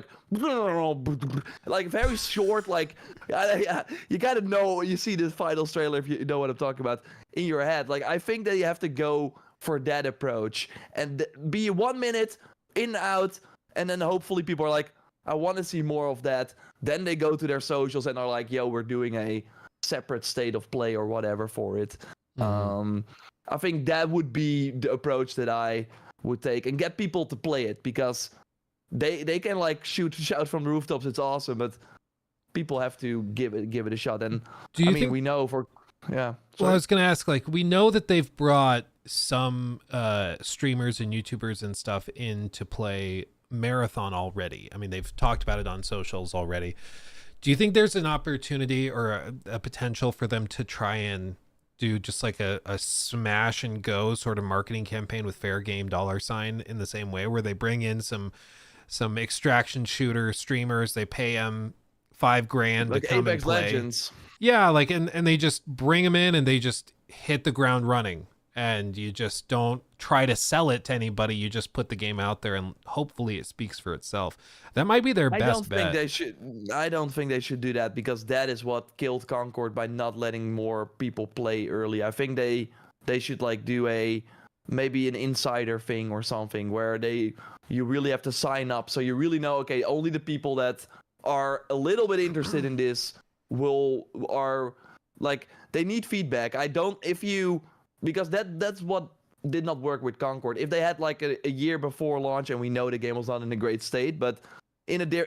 like very short, you kind of know, you see the finals trailer if you know what I'm talking about in your head. I think that you have to go for that approach and be 1 minute in out, and then hopefully people are like, I want to see more of that. Then they go to their socials and are like, yo, we're doing a separate state of play or whatever for it. Mm-hmm. I think that would be the approach that I would take, and get people to play it, because they can shout from the rooftops, it's awesome, but people have to give it a shot. And we know for
Well, I was gonna ask, we know that they've brought some streamers and YouTubers and stuff in to play Marathon already. I mean, they've talked about it on socials already. Do you think there's an opportunity or a potential for them to try and do just a smash and go sort of marketing campaign with Fair Game $, in the same way, where they bring in some extraction shooter streamers, they pay them $5,000 to come
Apex
and play.
Legends.
Yeah, and they just bring them in and they just hit the ground running, and you just don't try to sell it to anybody. You just put the game out there and hopefully it speaks for itself. That might be their best bet.
I don't think they should do that, because that is what killed Concord, by not letting more people play early. I think they should do maybe an insider thing or something, where you really have to sign up, so you really know, okay, only the people that are a little bit interested in this they need feedback. If you because that's what did not work with Concord. If they had like a year before launch, and we know the game was not in a great state, but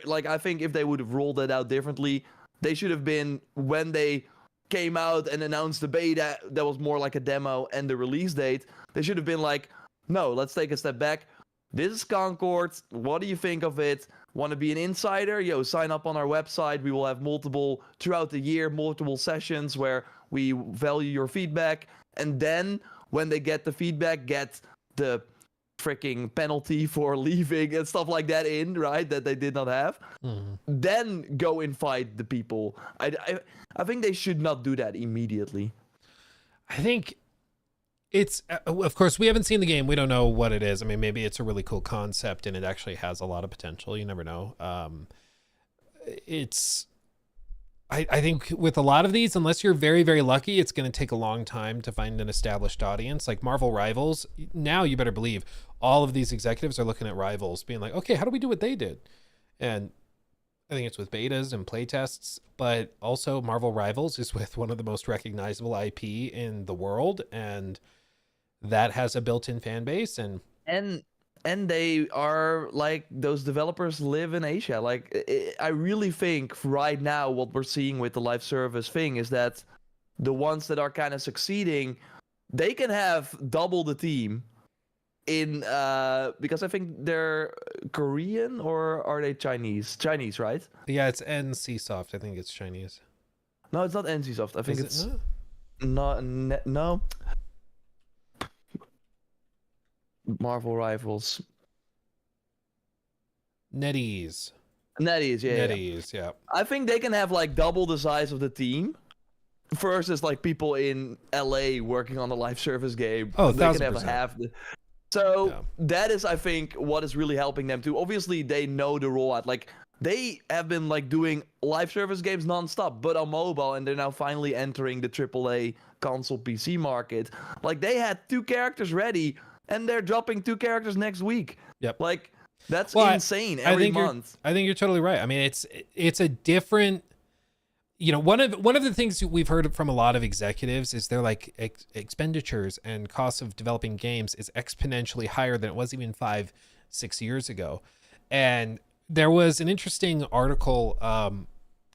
like I think if they would have rolled it out differently, they should have been when they came out and announced the beta that was more like a demo and the release date. They should have been like, no, let's take a step back. This is Concord. What do you think of it? Want to be an insider? Yo, sign up on our website. We will have multiple throughout the year, multiple sessions where we value your feedback. And then when they get the feedback, get the freaking penalty for leaving and stuff like that in, right? That they did not have. Then go invite the people. I think they should not do that immediately.
I think it's, of course, we haven't seen the game. We don't know what it is. I mean, maybe it's a really cool concept and it actually has a lot of potential. You never know. I think with a lot of these, unless you're very, very lucky, it's going to take a long time to find an established audience. Like Marvel Rivals, now you better believe all of these executives are looking at Rivals being like, okay, how do we do what they did? And I think it's with betas and playtests, but also Marvel Rivals is with one of the most recognizable IP in the world, and that has a built-in fan base. And
they are like, those developers live in Asia. Like, I really think right now what we're seeing with the live service thing is that the ones that are kind of succeeding, they can have double the team in because I think they're Korean, or are they Chinese? Chinese, right?
Yeah, it's NCSoft. I think it's Chinese.
No, it's not NCSoft. I think
Is
it's
it not?
no. Marvel Rivals.
NetEase.
NetEase, yeah.
NetEase, yeah.
I think they can have like double the size of the team versus like people in LA working on the live service game.
Oh,
they can
1000%.
have half the. So that is, I think, what is really helping them too. Obviously, they know the rollout. Like, they have been like doing live service games nonstop, but on mobile, and they're now finally entering the AAA console PC market. Like, they had 2 characters ready, and they're dropping 2 characters next week.
Yep.
Like, that's insane every month.
I think you're totally right. I mean, it's a different, you know, one of the things we've heard from a lot of executives is they're like expenditures and costs of developing games is exponentially higher than it was even 5-6 years ago. And there was an interesting article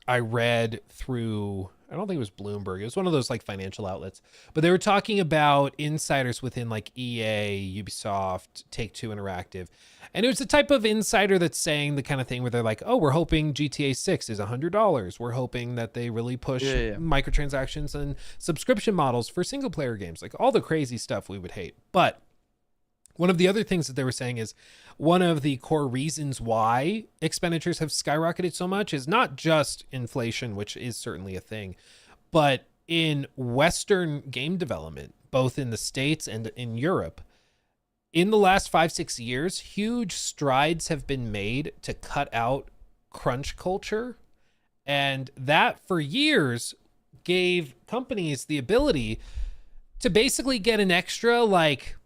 I read through, I don't think it was Bloomberg. It was one of those like financial outlets, but they were talking about insiders within like EA, Ubisoft, Take-Two Interactive. And it was the type of insider that's saying the kind of thing where they're like, oh, we're hoping GTA 6 is $100. We're hoping that they really push microtransactions and subscription models for single player games, like all the crazy stuff we would hate. But one of the other things that they were saying is one of the core reasons why expenditures have skyrocketed so much is not just inflation, which is certainly a thing, but in Western game development, both in the States and in Europe. In the last 5-6 years, huge strides have been made to cut out crunch culture. And that for years gave companies the ability to basically get an extra like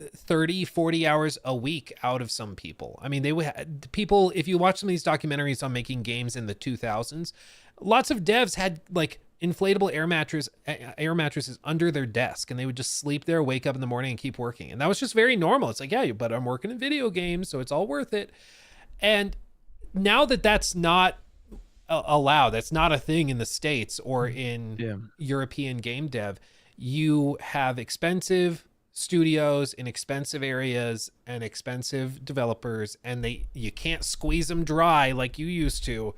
30-40 hours a week out of some people. I mean, they would people, if you watch some of these documentaries on making games in the 2000s, lots of devs had like inflatable air mattresses under their desk, and they would just sleep there, wake up in the morning, and keep working. And that was just very normal. It's like, yeah, but I'm working in video games, so it's all worth it. And now that that's not allowed, that's not a thing in the States or in European game dev, you have expensive studios in expensive areas and expensive developers, and you can't squeeze them dry like you used to.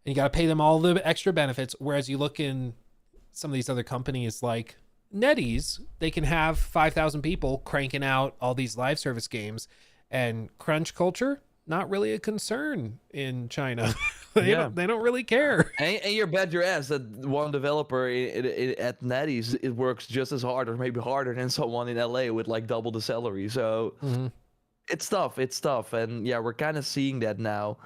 And you got to pay them all the extra benefits. Whereas you look in some of these other companies like NetEase, they can have 5,000 people cranking out all these live service games, and crunch culture, not really a concern in China. They don't really care.
And you bet your ass that one developer at NetEase, it works just as hard or maybe harder than someone in LA with like double the salary. So it's tough. And yeah, we're kind of seeing that now.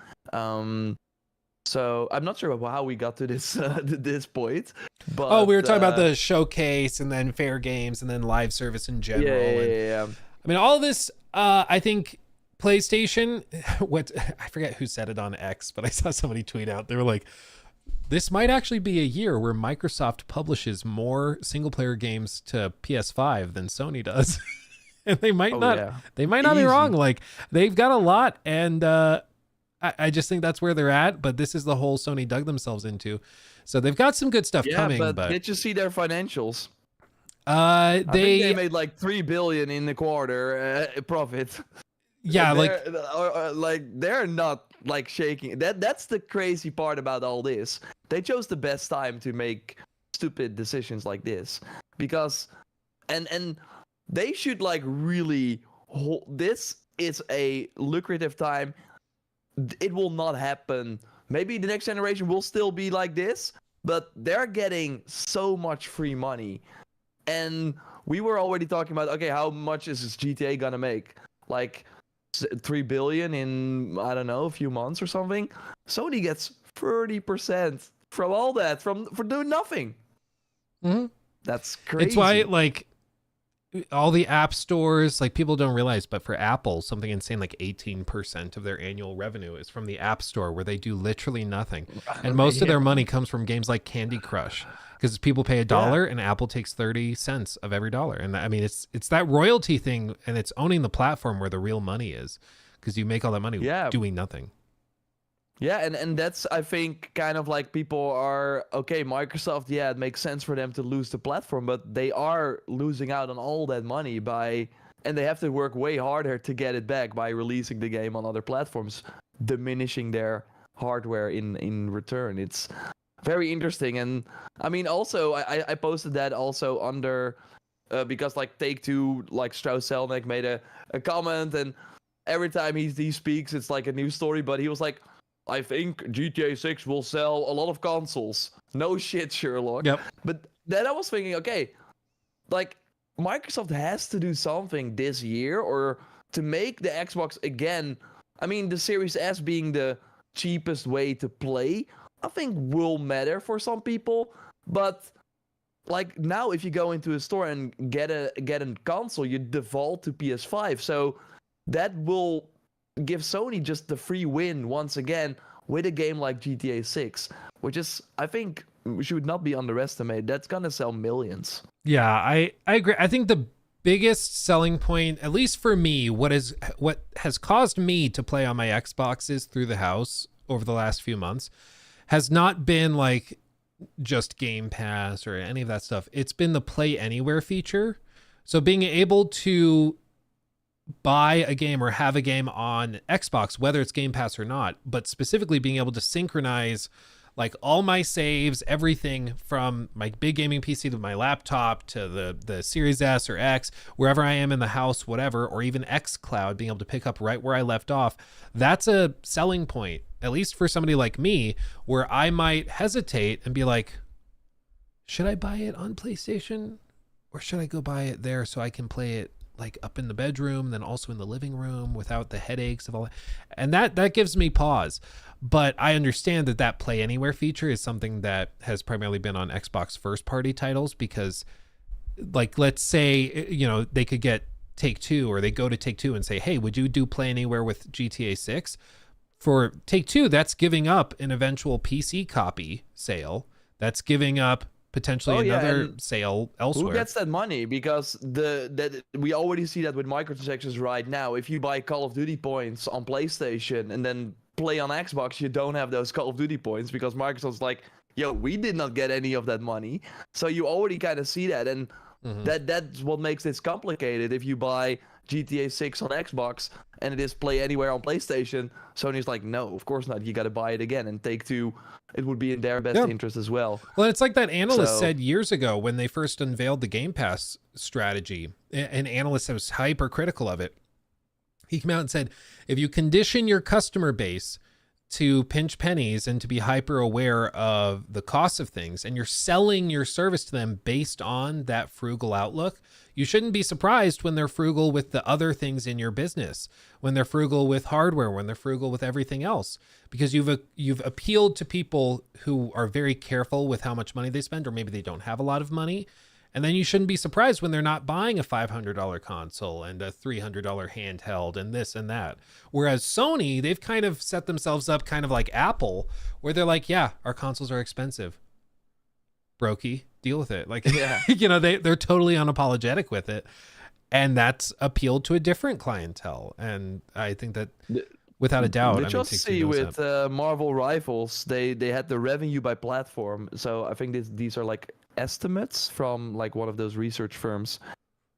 So I'm not sure how we got to this point, but
we were talking about the showcase and then fair games and then live service in general.
Yeah.
I mean, all of this, I think PlayStation, I forget who said it on X, but I saw somebody tweet out. They were like, this might actually be a year where Microsoft publishes more single player games to PS5 than Sony does. And they might not
Yeah.
they might not be
Easy.
wrong. Like, they've got a lot, and I just think that's where they're at, but this is the hole Sony dug themselves into. So they've got some good stuff
Yeah,
coming, but
did you see their financials?
I
think they made like 3 billion in the quarter profit.
yeah, like
They're not like shaking. That's the crazy part about all this. They chose the best time to make stupid decisions like this, because and they should like really this is a lucrative time. It will not happen. Maybe the next generation will still be like this, but they're getting so much free money. And we were already talking about, okay, how much is this GTA gonna make? Like 3 billion in, I don't know, a few months or something. Sony gets 30% from all that for doing nothing.
mm-hmm.
That's crazy.
It's why, like, all the app stores, like, people don't realize, but for Apple, something insane like 18% of their annual revenue is from the App Store, where they do literally nothing. And most of their money comes from games like Candy Crush, because people pay $1 and Apple takes 30 cents of every dollar. And I mean, it's that royalty thing, and it's owning the platform where the real money is, because you make all that money doing nothing.
Yeah, and that's, I think, kind of like people are, okay, Microsoft, yeah, it makes sense for them to lose the platform, but they are losing out on all that money and they have to work way harder to get it back by releasing the game on other platforms, diminishing their hardware in return. It's very interesting. And I mean, also, I posted that also under, because like Take-Two, like Strauss-Zelnick made a comment, and every time he speaks, it's like a new story, but he was like, I think GTA 6 will sell a lot of consoles. No shit, Sherlock.
Yep.
But then I was thinking, okay, like, Microsoft has to do something this year, or to make the Xbox again. I mean, the Series S being the cheapest way to play, I think will matter for some people. But like now, if you go into a store and get a console, you default to PS5. So that will give Sony just the free win once again with a game like GTA 6, which is, I think, should not be underestimated. That's gonna sell millions.
Yeah, I agree. I think the biggest selling point, at least for me, what has caused me to play on my Xboxes through the house over the last few months has not been like just Game Pass or any of that stuff. It's been the Play Anywhere feature. So being able to buy a game or have a game on Xbox, whether it's Game Pass or not, but specifically being able to synchronize like all my saves, everything from my big gaming PC to my laptop to the Series S or X, wherever I am in the house, whatever, or even xCloud, being able to pick up right where I left off. That's a selling point, at least for somebody like me, where I might hesitate and be like, should I buy it on PlayStation or should I go buy it there so I can play it like up in the bedroom, then also in the living room without the headaches of all that? And that gives me pause. But I understand that Play Anywhere feature is something that has primarily been on Xbox first party titles, because like, let's say, you know, they could get Take-Two, or they go to Take-Two and say, hey, would you do Play Anywhere with GTA 6? For Take-Two, that's giving up an eventual PC copy sale. That's giving up potentially another sale elsewhere.
Who gets that money? Because we already see that with microtransactions right now. If you buy Call of Duty points on PlayStation and then play on Xbox, you don't have those Call of Duty points, because Microsoft's like, yo, we did not get any of that money. So you already kind of see that, and that's what makes this complicated. If you buy GTA 6 on Xbox and it is Play Anywhere on PlayStation, Sony's like, no, of course not. You got to buy it again. And Take-Two, it would be in their best interest as well.
Well, it's like that analyst said years ago when they first unveiled the Game Pass strategy. An analyst that was hypercritical of it. He came out and said, if you condition your customer base to pinch pennies and to be hyper aware of the cost of things, and you're selling your service to them based on that frugal outlook, you shouldn't be surprised when they're frugal with the other things in your business, when they're frugal with hardware, when they're frugal with everything else, because you've appealed to people who are very careful with how much money they spend, or maybe they don't have a lot of money, And then you shouldn't be surprised when they're not buying a $500 console and a $300 handheld and this and that. Whereas Sony, they've kind of set themselves up kind of like Apple, where they're like, yeah, our consoles are expensive. Brokey, deal with it. Like,
Yeah.
you know, they're totally unapologetic with it. And that's appealed to a different clientele. And I think that without a doubt,
Did
I
you
mean,
also
Take-Two
see
knows
with
that.
Marvel Rivals, they had the revenue by platform. So I think these are like estimates from like one of those research firms,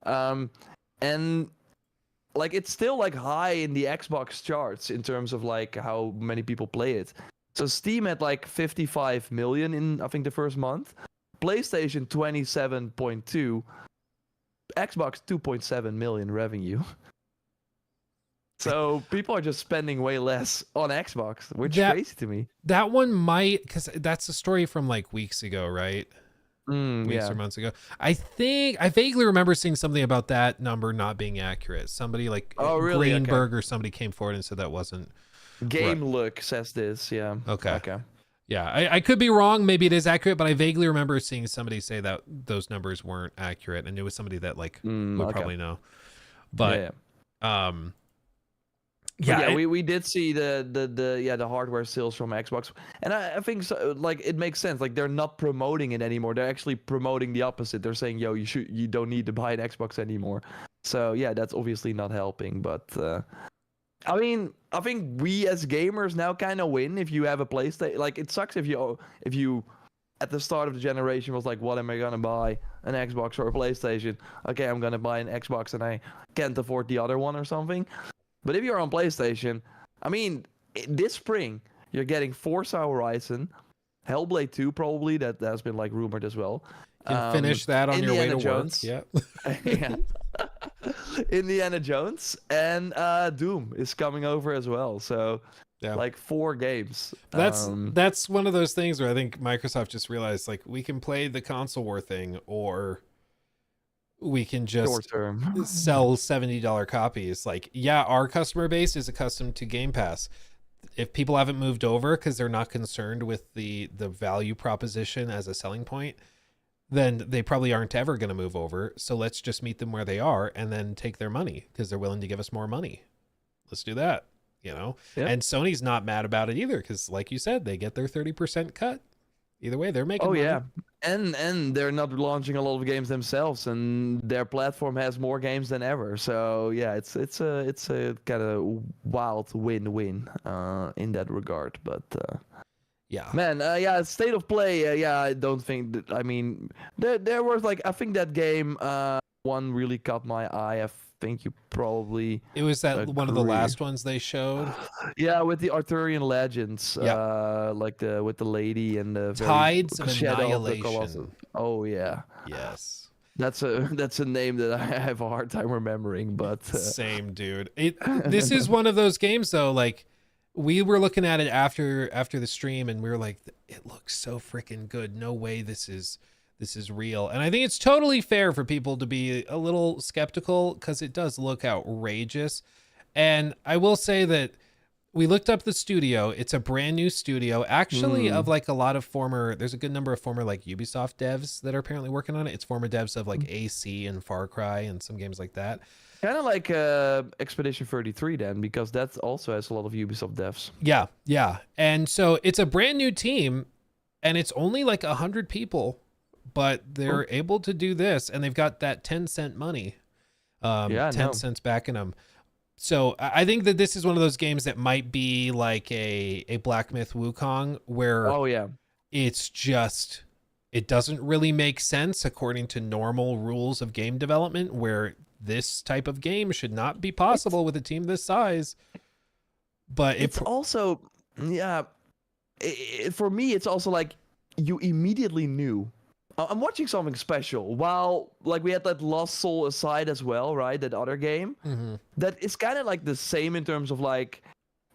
and like it's still like high in the Xbox charts in terms of like how many people play it. So Steam had like 55 million in I think the first month, PlayStation 27.2, Xbox 2.7 million revenue. So people are just spending way less on Xbox, which is crazy to me.
That one might, because that's a story from like weeks ago, right? Weeks
Yeah.
or months ago. I think I vaguely remember seeing something about that number not being accurate. Somebody like
Oh, really?
Greenberg
Okay.
or somebody came forward and said that wasn't right.
Game Look says this. Yeah.
Okay.
Okay.
Yeah, I could be wrong. Maybe it is accurate, but I vaguely remember seeing somebody say that those numbers weren't accurate, and it was somebody that like would
Okay.
probably know. But
yeah.
yeah,
But yeah, we did see the hardware sales from Xbox, and I think so, like it makes sense. Like they're not promoting it anymore. They're actually promoting the opposite. They're saying, "Yo, you don't need to buy an Xbox anymore." So yeah, that's obviously not helping. But I mean, I think we as gamers now kind of win if you have a PlayStation. Like it sucks if you at the start of the generation was like, "What am I gonna buy? An Xbox or a PlayStation?" Okay, I'm gonna buy an Xbox, and I can't afford the other one or something. But if you're on PlayStation, I mean, this spring you're getting Forza Horizon, Hellblade 2 probably that has been like rumored as well.
you can finish that on your way
Indiana
to
Jones.
work. Yeah.
Yeah. Indiana Jones and Doom is coming over as well. So
Yeah.
like 4 games.
That's one of those things where I think Microsoft just realized like we can play the console war thing, or we can just
short term.
sell $70 copies. Like, yeah, our customer base is accustomed to Game Pass. If people haven't moved over because they're not concerned with the value proposition as a selling point, then they probably aren't ever going to move over. So let's just meet them where they are and then take their money because they're willing to give us more money. Let's do that, you know?
Yeah.
And Sony's not mad about it either because, like you said, they get their 30% cut. Either way, they're making money.
Yeah, and they're not launching a lot of games themselves, and their platform has more games than ever. So yeah, it's a kind of wild win-win in that regard. But
Yeah.
man, yeah, state of play. Yeah, I don't think that. I mean, there was like I think that game one really caught my eye. I think you probably
It was that one of the
agree.
last ones they showed.
Yeah, with the Arthurian legends,
Yeah.
like with the lady and the very
Tides of
shadow of the
Annihilation.
Colossus. Oh yeah.
Yes.
That's a name that I have a hard time remembering, but
Same, dude. This is one of those games though, like we were looking at it after the stream and we were like, it looks so freaking good. No way this is real. And I think it's totally fair for people to be a little skeptical because it does look outrageous. And I will say that we looked up the studio. It's a brand new studio, actually, of like a lot of there's a good number of former like Ubisoft devs that are apparently working on it. It's former devs of like AC and Far Cry and some games like that.
kind of like Expedition 33 then, because that also has a lot of Ubisoft devs.
Yeah, yeah. And so it's a brand new team and it's only like 100 people, but they're able to do this and they've got that 10-cent money. 10 cents backing them. So I think that this is one of those games that might be like a Black Myth Wukong where it's just, it doesn't really make sense according to normal rules of game development, where this type of game should not be possible with a team this size. But
it's also, for me, it's also like you immediately knew. I'm watching something special. While like we had that Lost Soul Aside as well, right? That other game that is kind of like the same in terms of like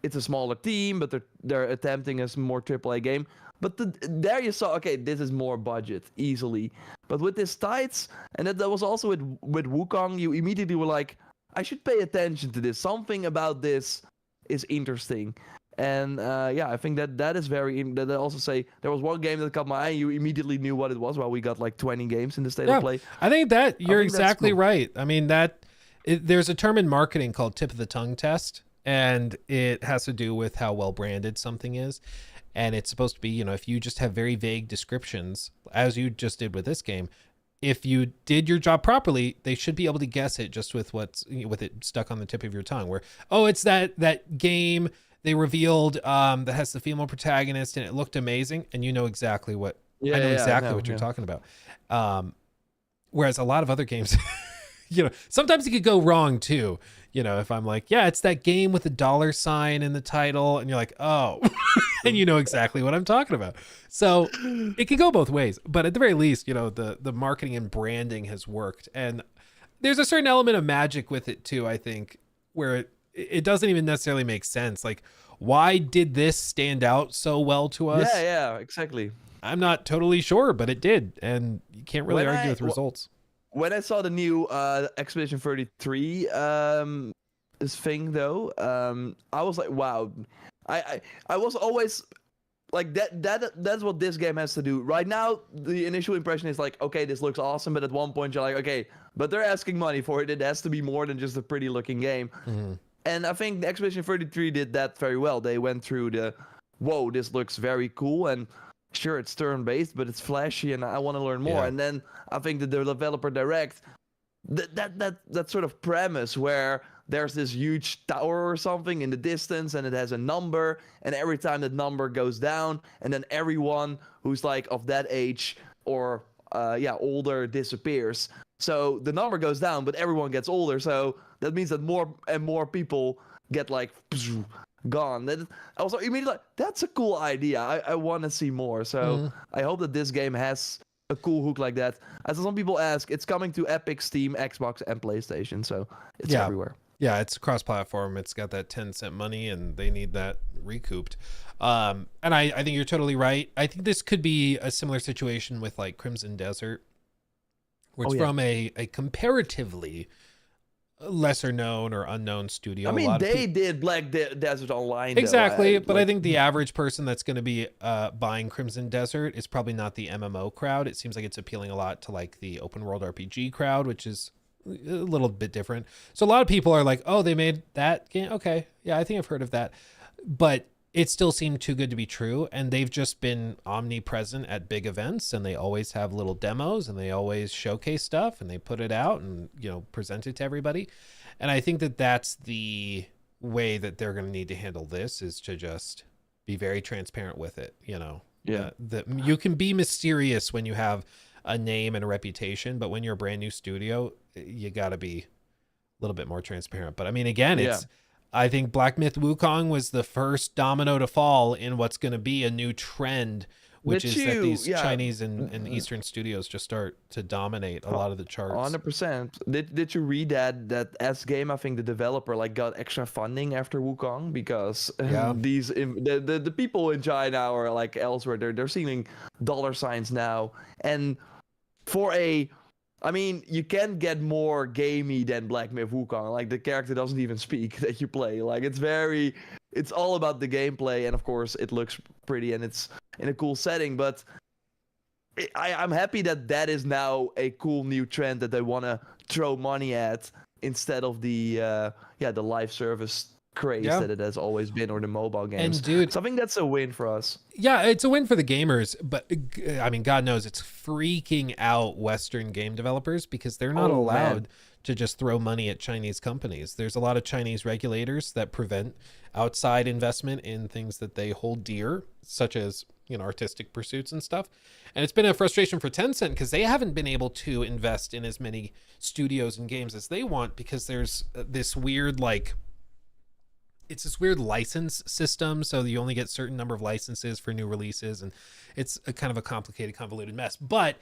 it's a smaller team, but they're attempting a more AAA game. But there you saw, okay, this is more budget easily. But with this Tides, and that was also with Wukong, you immediately were like, I should pay attention to this. Something about this is interesting. And I think that is that I also say there was one game that caught my eye. You immediately knew what it was. Well, we got like 20 games in the state of
Yeah,
play.
I think that
I
you're
think that's
exactly
cool.
right. I mean, there's a term in marketing called tip of the tongue test, and it has to do with how well branded something is. And it's supposed to be, if you just have very vague descriptions, as you just did with this game, if you did your job properly, they should be able to guess it just with with it stuck on the tip of your tongue. Where, oh, it's that game they revealed that has the female protagonist and it looked amazing, and you know exactly what
Yeah,
I know
yeah,
exactly
no,
what you're
yeah.
talking about. Whereas a lot of other games, sometimes it could go wrong too. If I'm like, yeah, it's that game with the $sign in the title, and you're like, oh, and you know exactly what I'm talking about. So it can go both ways, but at the very least, the marketing and branding has worked, and there's a certain element of magic with it too. I think where it doesn't even necessarily make sense. Like, why did this stand out so well to
Yeah,
us?
yeah, exactly.
I'm not totally sure, but it did, and you can't really
When
argue
I
with results.
when I saw the new Expedition 33 this thing though, I was like, wow. I was always like that's what this game has to do. Right now, the initial impression is like, okay, this looks awesome, but at one point you're like, okay, but they're asking money for it. It has to be more than just a pretty looking game.
Mm-hmm.
And I think Expedition 33 did that very well. They went through whoa, this looks very cool, and sure, it's turn-based, but it's flashy, and I want to learn more.
Yeah.
And then I think the developer direct that sort of premise where there's this huge tower or something in the distance and it has a number, and every time that number goes down, and then everyone who's like of that age or older disappears. So the number goes down, but everyone gets older, so that means that more and more people get like gone. That I was immediately like, that's a cool idea. I want to see more. So
Mm-hmm.
I hope that this game has a cool hook like that. As some people ask, it's coming to Epic, Steam, Xbox, and PlayStation, so it's
Yeah.
everywhere.
Yeah, it's cross-platform. It's got that 10-cent money, and they need that recouped. And I think you're totally right. I think this could be a similar situation with like Crimson Desert, where it's from a comparatively lesser known or unknown studio.
I mean, they did Black Desert Online.
Exactly,
Though.
but I think the average person that's going to be buying Crimson Desert is probably not the MMO crowd. It seems like it's appealing a lot to like the open world RPG crowd, which is a little bit different. So a lot of people are like, oh, they made that game. Okay, yeah, I think I've heard of that. But it still seemed too good to be true, and they've just been omnipresent at big events, and they always have little demos, and they always showcase stuff, and they put it out and present it to everybody. And I think that that's the way that they're going to need to handle this, is to just be very transparent with it. That you can be mysterious when you have a name and a reputation, but when you're a brand new studio, you got to be a little bit more transparent. But I mean, again, I think Black Myth Wukong was the first domino to fall in what's going to be a new trend, which is that these Chinese and Eastern studios just start to dominate a lot of the charts.
100%. Did you read that S Game? I think the developer like got extra funding after Wukong because the people in China or like elsewhere they're seeing $signs now, and I mean, you can get more gamey than Black Myth Wukong. Like, the character doesn't even speak that you play. Like, it's all about the gameplay, and of course, it looks pretty and it's in a cool setting. But I'm happy that is now a cool new trend that they want to throw money at instead of the live service craze that it has always been, or the mobile games.
And dude,
so I think that's a win for us.
Yeah, it's a win for the gamers, but I mean, God knows it's freaking out Western game developers because they're not allowed to just throw money at Chinese companies. There's a lot of Chinese regulators that prevent outside investment in things that they hold dear, such as artistic pursuits and stuff. And it's been a frustration for Tencent because they haven't been able to invest in as many studios and games as they want, because there's this weird it's this weird license system, so you only get certain number of licenses for new releases, and it's a kind of a complicated, convoluted mess. But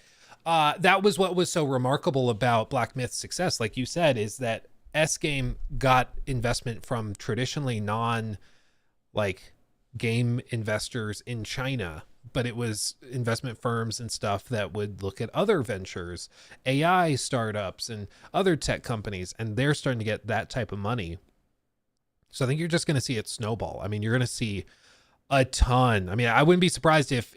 that was what was so remarkable about Black Myth's success, like you said, is that S Game got investment from traditionally non game investors in China, but it was investment firms and stuff that would look at other ventures, AI startups and other tech companies, and they're starting to get that type of money. So I think you're just going to see it snowball. I mean, you're going to see a ton. I mean, I wouldn't be surprised if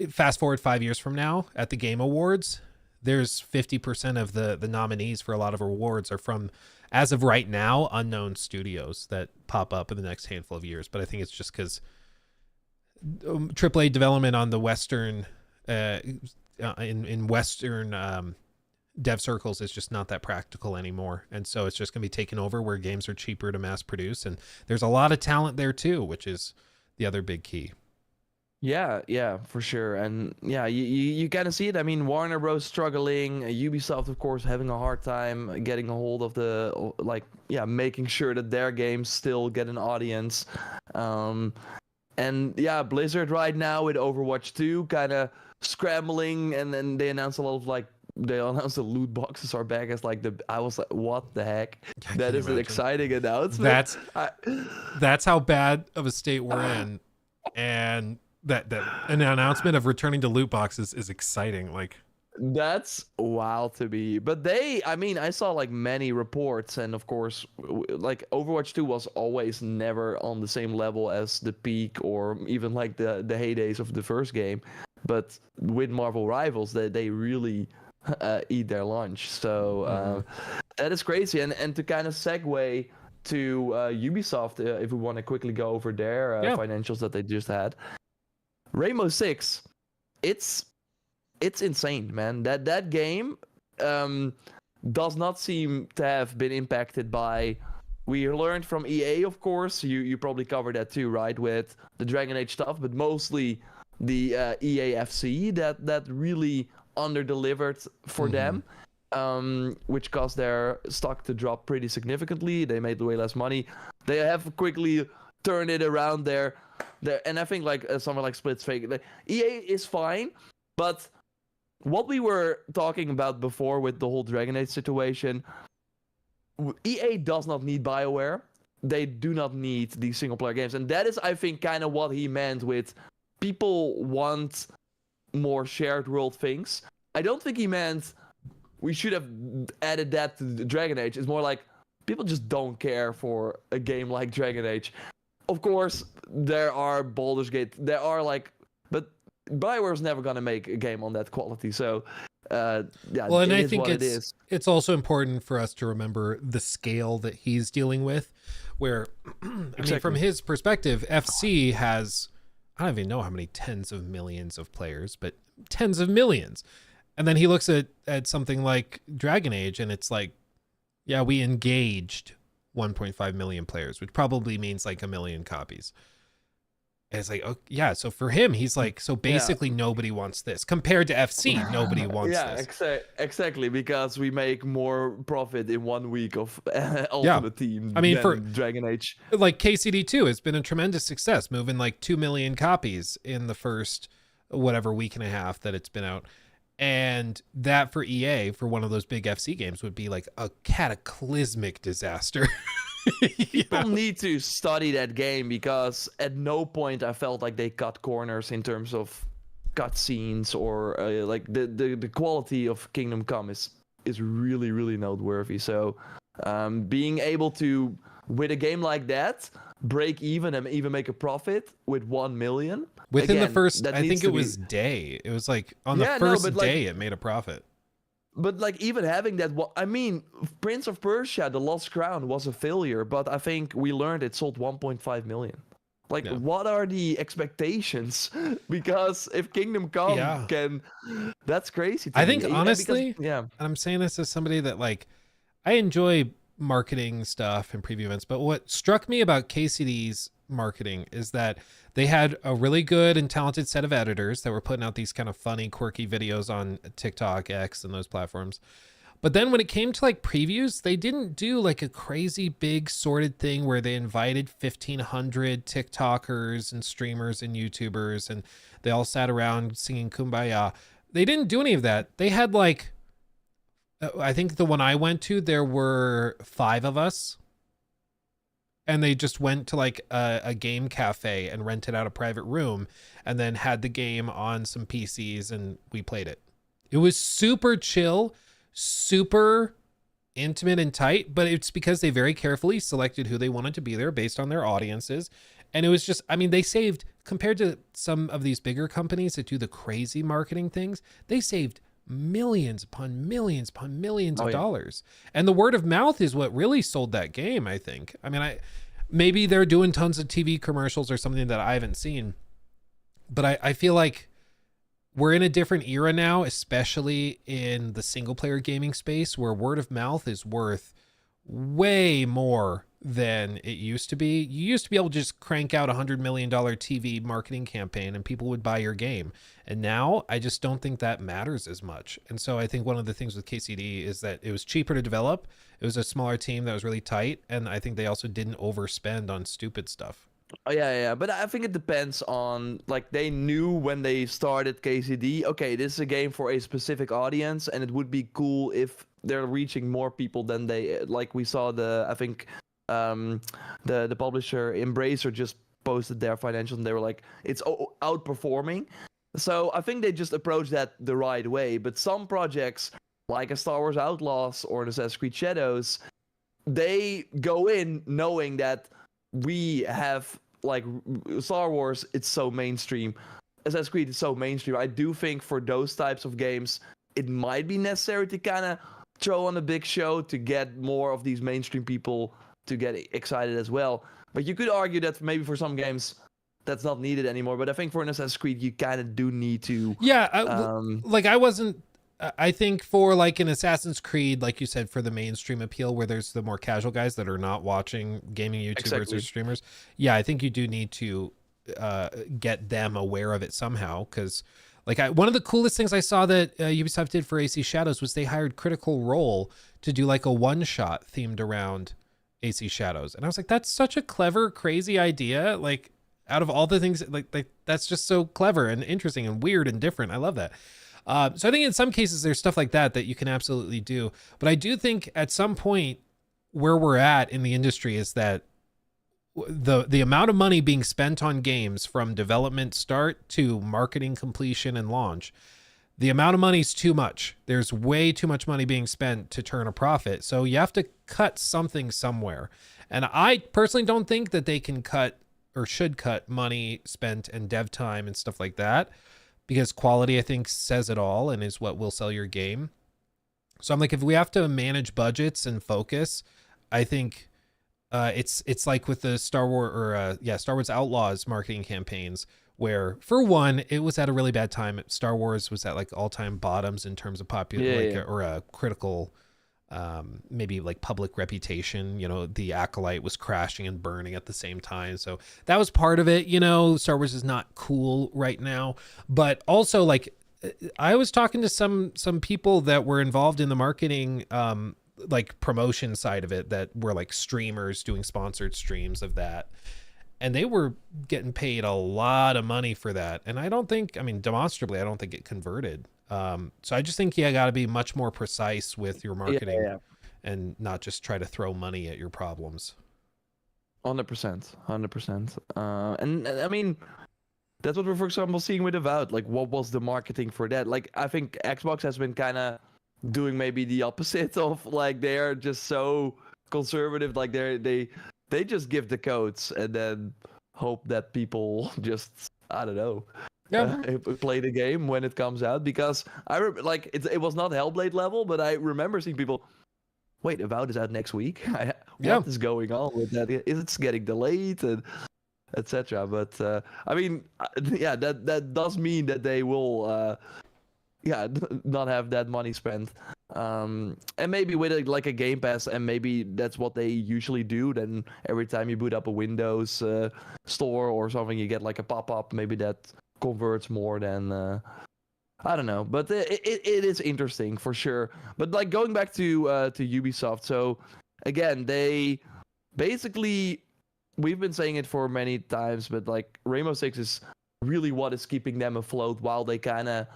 fast forward 5 years from now at the Game Awards, there's 50% of the nominees for a lot of awards are from, as of right now, unknown studios that pop up in the next handful of years. But I think it's just because AAA development on the Western, in Western dev circles is just not that practical anymore. And so it's just going to be taken over where games are cheaper to mass produce. And there's a lot of talent there too, which is the other big key.
Yeah, for sure. And yeah, you kind of see it. I mean, Warner Bros. Struggling, Ubisoft, of course, having a hard time getting a hold of the, like, yeah, making sure that their games still get an audience. And yeah, Blizzard right now with Overwatch 2 kind of scrambling, and then they announced a lot of, like, they announced the loot boxes are back as like I was like, what the heck? That is an exciting announcement.
That's how bad of a state we're in. And that an announcement of returning to loot boxes is exciting. Like,
that's wild to me. But I mean, I saw like many reports, and of course, like Overwatch 2 was always never on the same level as the peak or even like the heydays of the first game. But with Marvel Rivals, they really eat their lunch. So that is crazy. And to kind of segue to Ubisoft, if we want to quickly go over their financials that they just had. Rainbow Six, it's insane, man. That game does not seem to have been impacted by. We learned from EA, of course. You probably covered that too, right? With the Dragon Age stuff, but mostly the EAFC that really under-delivered for them, which caused their stock to drop pretty significantly. They made way less money. They have quickly turned it around there. And I think like somewhere like Split's fake. EA is fine, but what we were talking about before with the whole Dragon Age situation, EA does not need BioWare. They do not need these single-player games. And that is, I think, kind of what he meant with people want more shared world things. I don't think he meant we should have added that to the Dragon Age. It's more like people just don't care for a game like Dragon Age. Of course, there are Baldur's Gate. There are like, but BioWare's never gonna make a game on that quality. So, yeah.
Well, and I think it's also important for us to remember the scale that he's dealing with. Where, I mean, from his perspective, FC has, I don't even know how many tens of millions of players, but tens of millions. And then he looks at something like Dragon Age, and it's like, yeah, we engaged 1.5 million players, which probably means like 1 million copies. And it's like, oh, yeah. So for him, he's like, so basically nobody wants this compared to FC. Nobody wants this.
Yeah, exactly. Because we make more profit in 1 week of Ultimate Team.
I mean, for
Dragon Age,
like KCD2 has been a tremendous success, moving like 2 million copies in the first whatever week and a half that it's been out. And that for EA, for one of those big FC games, would be like a cataclysmic disaster.
People need to study that game, because at no point I felt like they cut corners in terms of cutscenes or like the quality of Kingdom Come is really, really noteworthy. So being able to, with a game like that, break even and even make a profit with 1 million
within the first, I think it was day. It was like on the first day it made a profit.
But like even having that, I mean, Prince of Persia: The Lost Crown was a failure, but I think we learned it sold 1.5 million. Like, what are the expectations? Because if Kingdom Come can, that's crazy.
I think honestly, and I'm saying this as somebody that like, I enjoy marketing stuff and preview events, but what struck me about KCD's marketing is that they had a really good and talented set of editors that were putting out these kind of funny, quirky videos on TikTok, X, and those platforms. But then when it came to like previews, they didn't do like a crazy big sorted thing where they invited 1,500 TikTokers and streamers and YouTubers and they all sat around singing Kumbaya. They didn't do any of that. They had like, I think the one I went to, there were 5 of us. And they just went to like a game cafe and rented out a private room and then had the game on some PCs and we played it. It was super chill, super intimate and tight, but it's because they very carefully selected who they wanted to be there based on their audiences. And it was just, I mean, they saved, compared to some of these bigger companies that do the crazy marketing things, they saved millions upon millions upon millions of dollars. And the word of mouth is what really sold that game, I think. I mean, maybe they're doing tons of TV commercials or something that I haven't seen, but I feel like we're in a different era now, especially in the single player gaming space, where word of mouth is worth way more than it used to be. You used to be able to just crank out $100 million TV marketing campaign and people would buy your game. And now I just don't think that matters as much. And so I think one of the things with KCD is that it was cheaper to develop. It was a smaller team that was really tight. And I think they also didn't overspend on stupid stuff.
Oh, yeah. But I think it depends on, like, they knew when they started KCD, okay, this is a game for a specific audience, and it would be cool if they're reaching more people than they, like we saw I think the publisher Embracer just posted their financials, and they were like, it's outperforming. So I think they just approached that the right way. But some projects, like a Star Wars Outlaws or an Assassin's Creed Shadows, they go in knowing that we have, like, Star Wars, it's so mainstream. Assassin's Creed is so mainstream. I do think for those types of games, it might be necessary to kind of throw on a big show to get more of these mainstream people to get excited as well. But you could argue that maybe for some games, that's not needed anymore. But I think for an Assassin's Creed, you kind of do need to.
Yeah, like I think for like an Assassin's Creed, like you said, for the mainstream appeal, where there's the more casual guys that are not watching gaming YouTubers or streamers. Yeah, I think you do need to get them aware of it somehow. Because like one of the coolest things I saw that Ubisoft did for AC Shadows was they hired Critical Role to do like a one-shot themed around AC Shadows. And I was like, that's such a clever, crazy idea. Like out of all the things, like that's just so clever and interesting and weird and different. I love that. So I think in some cases there's stuff like that you can absolutely do. But I do think at some point where we're at in the industry is that the amount of money being spent on games from development start to marketing completion and launch, the amount of money is too much. There's way too much money being spent to turn a profit. So you have to cut something somewhere. And I personally don't think that they can cut or should cut money spent and dev time and stuff like that, because quality, I think, says it all and is what will sell your game. So I'm like, if we have to manage budgets and focus, I think it's like with the Star Wars Outlaws marketing campaigns, where for one, it was at a really bad time. Star Wars was at like all-time bottoms in terms of popular, or a critical, maybe like public reputation. You know, the Acolyte was crashing and burning at the same time, so that was part of it. You know, Star Wars is not cool right now, but also like I was talking to some people that were involved in the marketing like promotion side of it, that were like streamers doing sponsored streams of that, and they were getting paid a lot of money for that. And I don't think, I mean, demonstrably, I don't think it converted. So I just think you got to be much more precise with your marketing and not just try to throw money at your problems.
100%. And I mean, that's what we're, for example, seeing with Avowed. Like, what was the marketing for that? Like, I think Xbox has been kind of doing maybe the opposite of, like, they're just so conservative. Like, they just give the codes and then hope that people just, I don't know, play the game when it comes out. Because like it was not Hellblade level, but I remember seeing people, wait, Avowed is out next week. What is going on with that? Is it getting delayed and etc. But I mean, that does mean that they will not have that money spent. And maybe with a Game Pass, and maybe that's what they usually do. Then every time you boot up a Windows store or something, you get like a pop-up. Maybe that converts more than I don't know. But it is interesting for sure. But like going back to Ubisoft, so again, they basically, we've been saying it for many times, but like Rainbow Six is really what is keeping them afloat while they kind of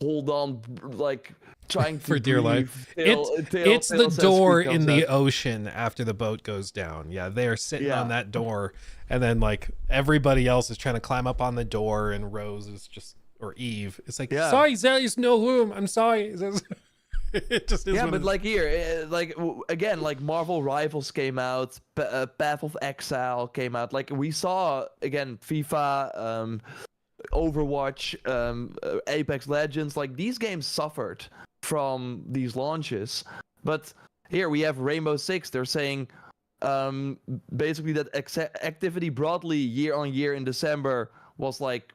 hold on, like trying to
for dear life. It's the door in the ocean after the boat goes down. Yeah, they're sitting on that door, and then like everybody else is trying to climb up on the door, and Rose is just, or Eve, it's like, sorry, there is no room. I'm sorry. It just is.
Yeah,
what
but
it is.
like here, again, like Marvel Rivals came out, Path of Exile came out. Like we saw again, FIFA, Overwatch, Apex Legends. Like these games suffered from these launches, but here we have Rainbow Six. They're saying basically that activity broadly year on year in December was like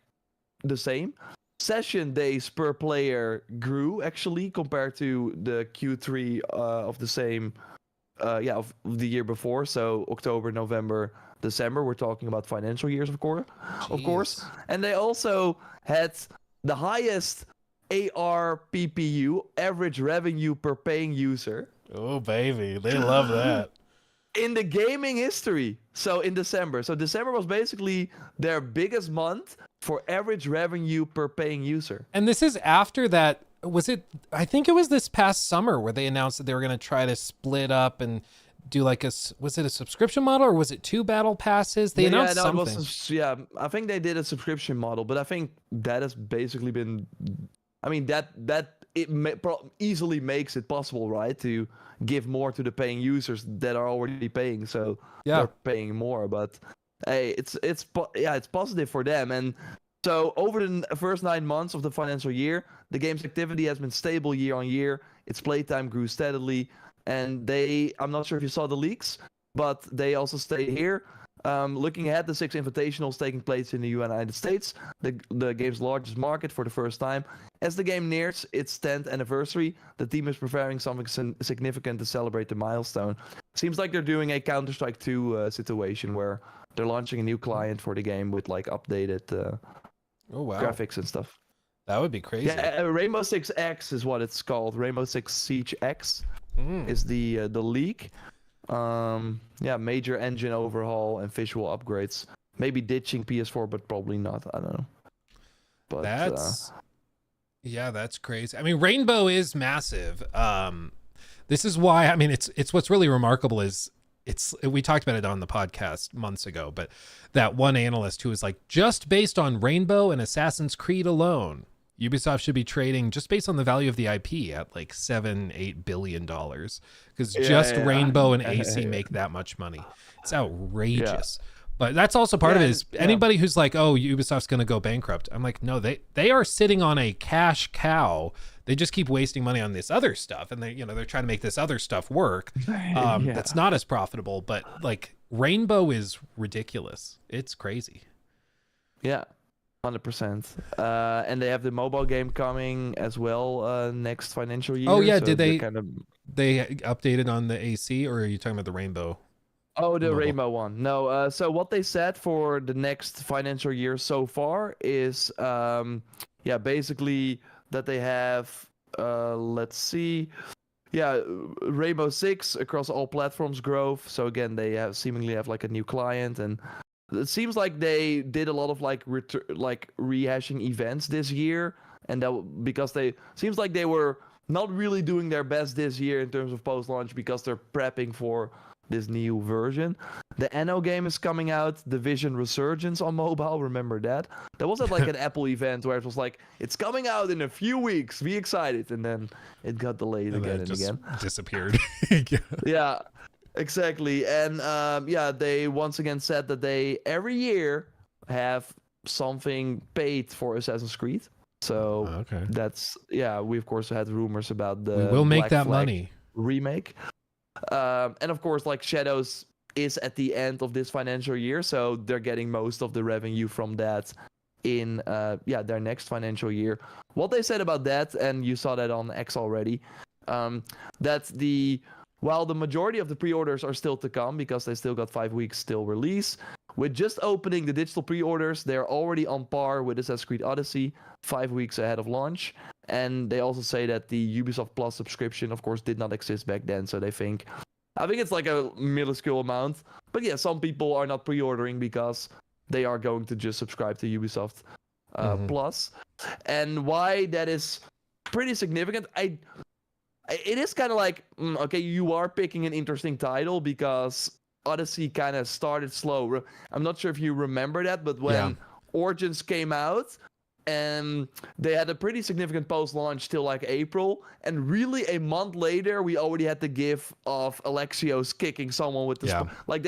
the same. Session days per player grew actually compared to the Q3 of the same of the year before. So October, November, December. We're talking about financial years, of course.
Jeez.
And they also had the highest ARPPU, average revenue per paying user,
Oh baby, they love that.
in the gaming history. So in December. So December was basically their biggest month for average revenue per paying user.
And this is after that. Was it? I think it was this past summer where they announced that they were going to try to split up and do like was it a subscription model or was it 2 battle passes? They announced something.
It was, yeah, I think they did a subscription model, but I think that has basically been, I mean, that easily makes it possible, right, to give more to the paying users that are already paying, so
Yeah.
they're paying more. But hey, it's positive for them. And so over the first 9 months of the financial year, the game's activity has been stable year on year. Its playtime grew steadily, and I'm not sure if you saw the leaks, but they also state here, looking ahead, the 6 invitationals taking place in the United States, the game's largest market for the first time. As the game nears its 10th anniversary, the team is preparing something significant to celebrate the milestone. Seems like they're doing a Counter-Strike 2 situation where they're launching a new client for the game with like updated
Oh wow,
graphics and stuff.
that would be crazy.
Yeah, Rainbow Six X is what it's called. Rainbow Six Siege X is the leak. Major engine overhaul and visual upgrades. Maybe ditching PS4, but probably not. I don't know. But
that's crazy. I mean, Rainbow is massive. This is why, I mean, it's what's really remarkable is we talked about it on the podcast months ago, but that one analyst who was like, just based on Rainbow and Assassin's Creed alone, Ubisoft should be trading just based on the value of the IP at like $7-8 billion, because Rainbow and AC make that much money. It's outrageous. But that's also part of it is anybody who's like, oh, Ubisoft's going to go bankrupt. I'm like, no, they are sitting on a cash cow. They just keep wasting money on this other stuff. And they're trying to make this other stuff work. That's not as profitable, but like Rainbow is ridiculous. It's crazy.
Yeah. 100%. And they have the mobile game coming as well next financial year.
Oh yeah,
so
did they updated on the AC, or are you talking about the Rainbow?
Oh, the
mobile?
Rainbow one. No, so what they said for the next financial year so far is basically that they have Rainbow Six across all platforms growth. So again, they seemingly have like a new client, and it seems like they did a lot of like rehashing events this year, and that because seems like they were not really doing their best this year in terms of post-launch because they're prepping for this new version. The Anno game is coming out, Division Resurgence on mobile. Remember that? That was at like an Apple event where it was like, it's coming out in a few weeks. Be excited, and then it got delayed again and again.
Disappeared.
Yeah. Exactly. And they once again said that they every year have something paid for Assassin's Creed. So that's we of course had rumors about the
we will make
Black
that
Flag
money
remake. And of course, like Shadows is at the end of this financial year, so they're getting most of the revenue from that in their next financial year. What they said about that, and you saw that on X already, that while the majority of the pre-orders are still to come because they still got 5 weeks till release, with just opening the digital pre-orders, they're already on par with Assassin's Creed Odyssey 5 weeks ahead of launch. And they also say that the Ubisoft Plus subscription, of course, did not exist back then. So I think it's like a minuscule amount. But yeah, some people are not pre-ordering because they are going to just subscribe to Ubisoft Plus. And why that is pretty significant, it is kind of like, okay, you are picking an interesting title because Odyssey kind of started slow. I'm not sure if you remember that, but when Origins came out, and they had a pretty significant post-launch till like April, and really a month later we already had the gif of Alexios kicking someone with the
Yeah.
like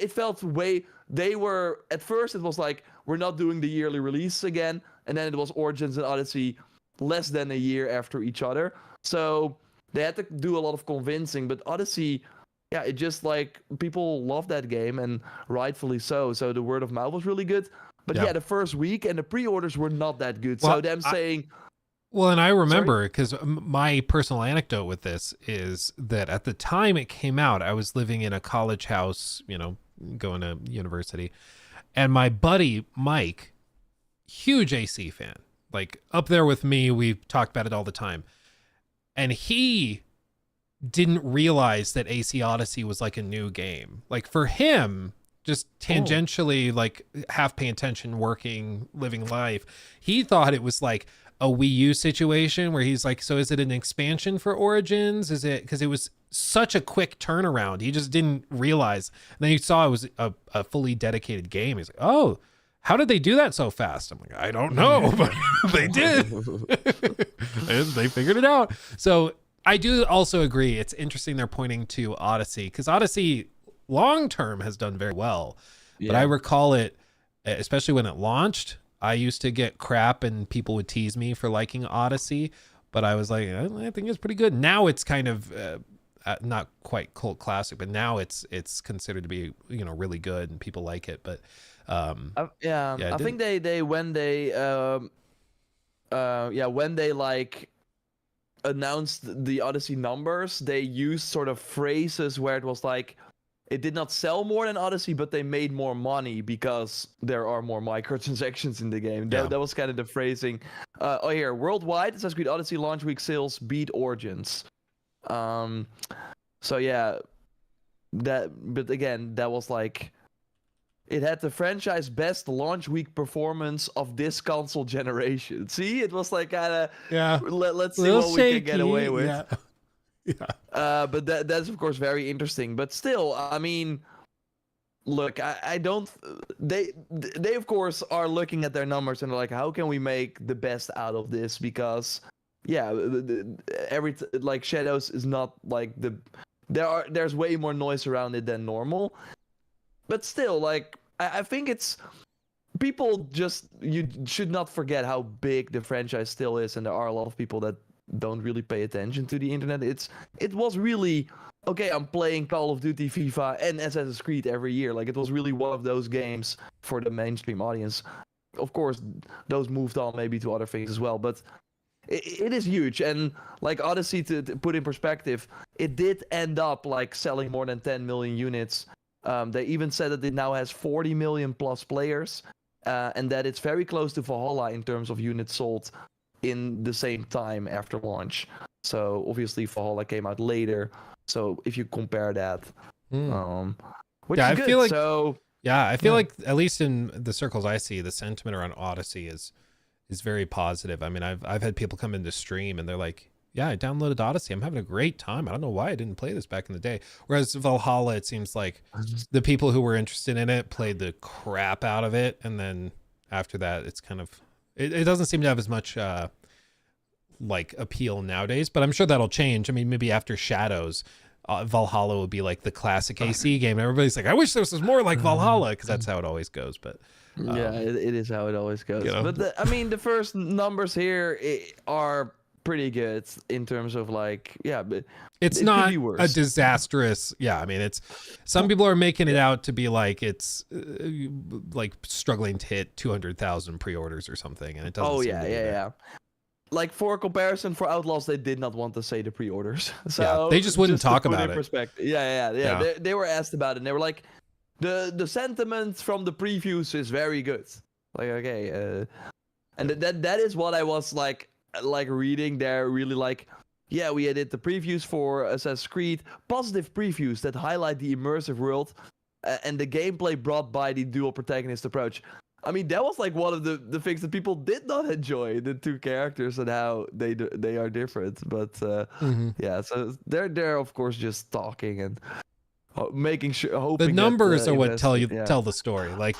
it felt way, they were at first, it was like, we're not doing the yearly release again, and then it was Origins and Odyssey less than a year after each other, so they had to do a lot of convincing. But Odyssey, yeah, it just like, people love that game, and rightfully so the word of mouth was really good. But yeah, the first week and the pre-orders were not that good.
Well,
so them saying...
Well, and I remember, because my personal anecdote with this is that at the time it came out, I was living in a college house, you know, going to university. And my buddy, Mike, huge AC fan, like up there with me. We talked about it all the time. And he didn't realize that AC Odyssey was like a new game. Like for him, just tangentially, like half paying attention, working, living life, he thought it was like a Wii U situation where he's like, so is it an expansion for Origins? Is it, because it was such a quick turnaround. He just didn't realize. And then he saw it was a fully dedicated game. He's like, oh, how did they do that so fast? I'm like, I don't know, but they did. And they figured it out. So I do also agree. It's interesting they're pointing to Odyssey, because Odyssey long term has done very well. But I recall it, especially when it launched, I used to get crap and people would tease me for liking Odyssey, but I was like, I think it's pretty good. Now it's kind of not quite cult classic, but now it's considered to be, you know, really good and people like it. But
I think they when they like announced the Odyssey numbers, they used sort of phrases where it was like, it did not sell more than Odyssey, but they made more money because there are more microtransactions in the game. That was kind of the phrasing. Here, worldwide, Assassin's Creed Odyssey launch week sales beat Origins. So yeah, but again, that was like, it had the franchise best launch week performance of this console generation. See, it was like kind of, let's see what we can get away with. But that's of course very interesting. But still, I mean, look, I don't. They of course are looking at their numbers and they're like, how can we make the best out of this? Because like Shadows is not like there's way more noise around it than normal. But still, like I think it's, people just, you should not forget how big the franchise still is, and there are a lot of people that don't really pay attention to the internet. It was really, okay, I'm playing Call of Duty, FIFA, and Assassin's Creed every year. Like, it was really one of those games for the mainstream audience. Of course, those moved on maybe to other things as well, but it is huge. And like Odyssey, to put in perspective, it did end up like selling more than 10 million units. They even said that it now has 40 million plus players, and that it's very close to Valhalla in terms of units sold in the same time after launch. So obviously Valhalla came out later. So if you compare that, which is good.
I feel like at least in the circles I see, the sentiment around Odyssey is very positive. I mean, I've had people come into stream and they're like, yeah, I downloaded Odyssey. I'm having a great time. I don't know why I didn't play this back in the day. Whereas Valhalla, it seems like the people who were interested in it played the crap out of it. And then after that, it's kind of, it doesn't seem to have as much like appeal nowadays, but I'm sure that'll change. I mean, maybe after Shadows, Valhalla will be like the classic AC game. Everybody's like, I wish this was more like Valhalla, because that's how it always goes. But
it is how it always goes.
You know?
But I mean, the first numbers here are pretty good in terms of like, but
it's not a disastrous. I mean, it's, some people are making it out to be like it's like struggling to hit 200,000 pre-orders or something, and it doesn't.
Like, for comparison, for Outlaws, they did not want to say the pre-orders, so
they just wouldn't talk about it.
Perspective. They were asked about it, and they were like, the sentiment from the previews is very good. Like, okay, and that is what I was like reading there, really like, we did the previews for Assassin's Creed, positive previews that highlight the immersive world and the gameplay brought by the dual protagonist approach. I mean, that was like one of the things that people did not enjoy, the two characters and how they are different. But so they're of course just talking and making sure, hoping
the numbers are what tell the story. Like,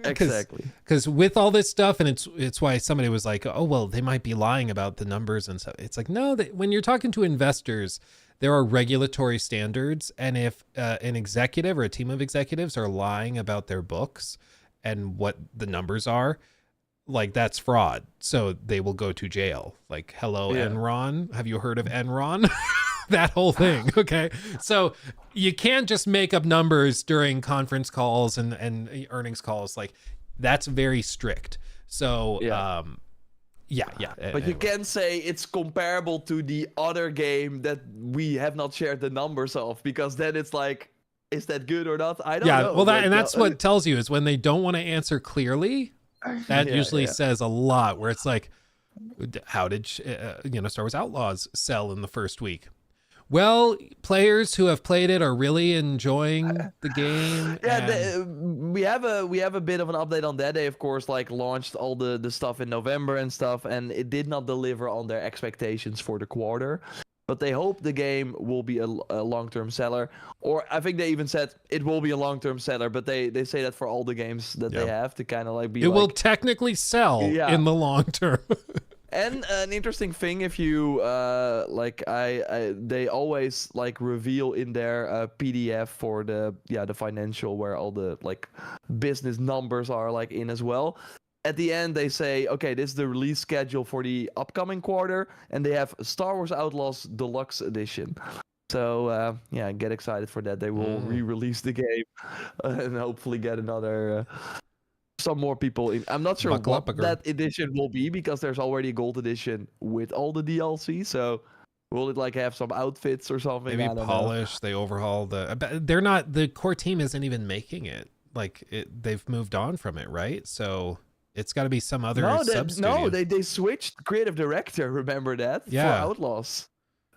Exactly.
Because with all this stuff, and it's why somebody was like, oh well, they might be lying about the numbers and stuff. It's like, no, when you're talking to investors, there are regulatory standards, and if an executive or a team of executives are lying about their books and what the numbers are, like that's fraud, so they will go to jail. Like, hello,
Yeah.
Enron, have you heard of Enron? That whole thing. Okay, so you can't just make up numbers during conference calls and earnings calls. Like, that's very strict. So
Yeah.
yeah.
But you can say it's comparable to the other game that we have not shared the numbers of, because then it's like, is that good or not? I don't know.
Well,
Like,
that's what tells you is when they don't want to answer clearly. That usually
yeah.
says a lot. Where it's like, how did Star Wars Outlaws sell in the first week? Well, players who have played it are really enjoying the game.
Yeah, we have a bit of an update on that. They of course like launched all the stuff in November and stuff, and it did not deliver on their expectations for the quarter. But they hope the game will be a long-term seller, or I think they even said it will be a long-term seller. But they say that for all the games that they have to kind of like be.
It will technically sell in the long term.
And an interesting thing, if you they always like reveal in their PDF for the financial, where all the like business numbers are like in as well. At the end, they say, okay, this is the release schedule for the upcoming quarter, and they have Star Wars Outlaws Deluxe Edition. So get excited for that. They will re-release the game and hopefully get another. Some more people in. I'm not sure what that edition will be, because there's already a gold edition with all the DLC. So will it like have some outfits or something?
Maybe polish. They overhaul they're not, the core team isn't even making it. Like they've moved on from it, right? So it's got to be some other sub-studio.
They switched creative director. Remember that?
Yeah.
For Outlaws.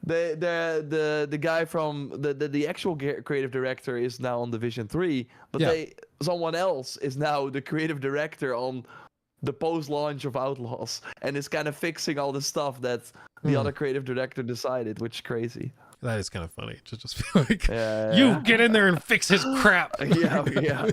The guy from the actual creative director is now on Division 3, but someone else is now the creative director on the post-launch of Outlaws, and is kind of fixing all the stuff that the other creative director decided, which is crazy.
That is kind of funny. Just feel like you get in there and fix his crap.
Yeah.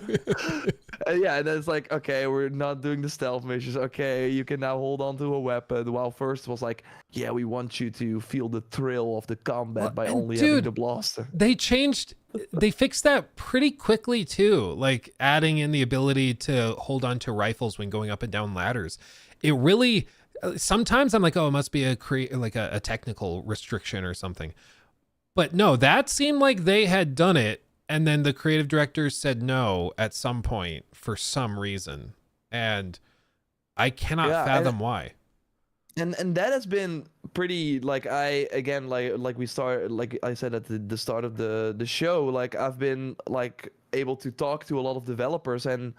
And then it's like, okay, we're not doing the stealth missions. Okay, you can now hold on to a weapon. While first it was like, yeah, we want you to feel the thrill of the combat by only having the blaster.
They fixed that pretty quickly too, like adding in the ability to hold on to rifles when going up and down ladders. It really, sometimes I'm like, oh, it must be a technical restriction or something. But no, that seemed like they had done it, and then the creative directors said no at some point for some reason, and I cannot fathom why.
And that has been pretty, like, we started, like I said at the start of the show, like I've been like able to talk to a lot of developers, and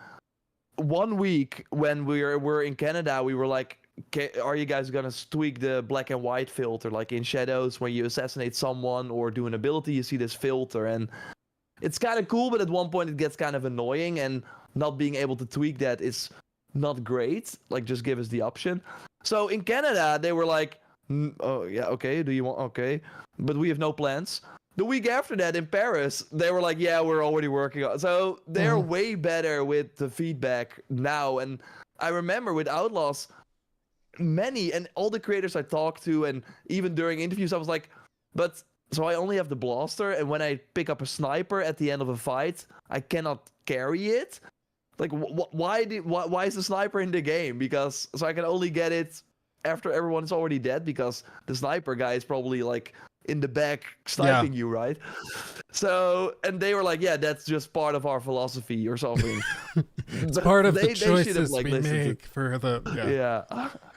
one week when we're in Canada, we were like, are you guys gonna tweak the black and white filter, like in Shadows when you assassinate someone or do an ability, you see this filter, and it's kind of cool, but at one point it gets kind of annoying, and not being able to tweak that is not great. Like, just give us the option. So in Canada they were like, oh yeah, okay, do you want, okay, but we have no plans. The week after that in Paris, they were like, yeah, we're already working on. So they're way better with the feedback now. And I remember with Outlaws, many and all the creators I talked to, and even during interviews, I was like, but so I only have the blaster, and when I pick up a sniper at the end of a fight, I cannot carry it. Like, why is the sniper in the game? Because so I can only get it after everyone is already dead, because the sniper guy is probably like in the back sniping you, right? So, and they were like, yeah, that's just part of our philosophy or something.
It's part of the choices we make for the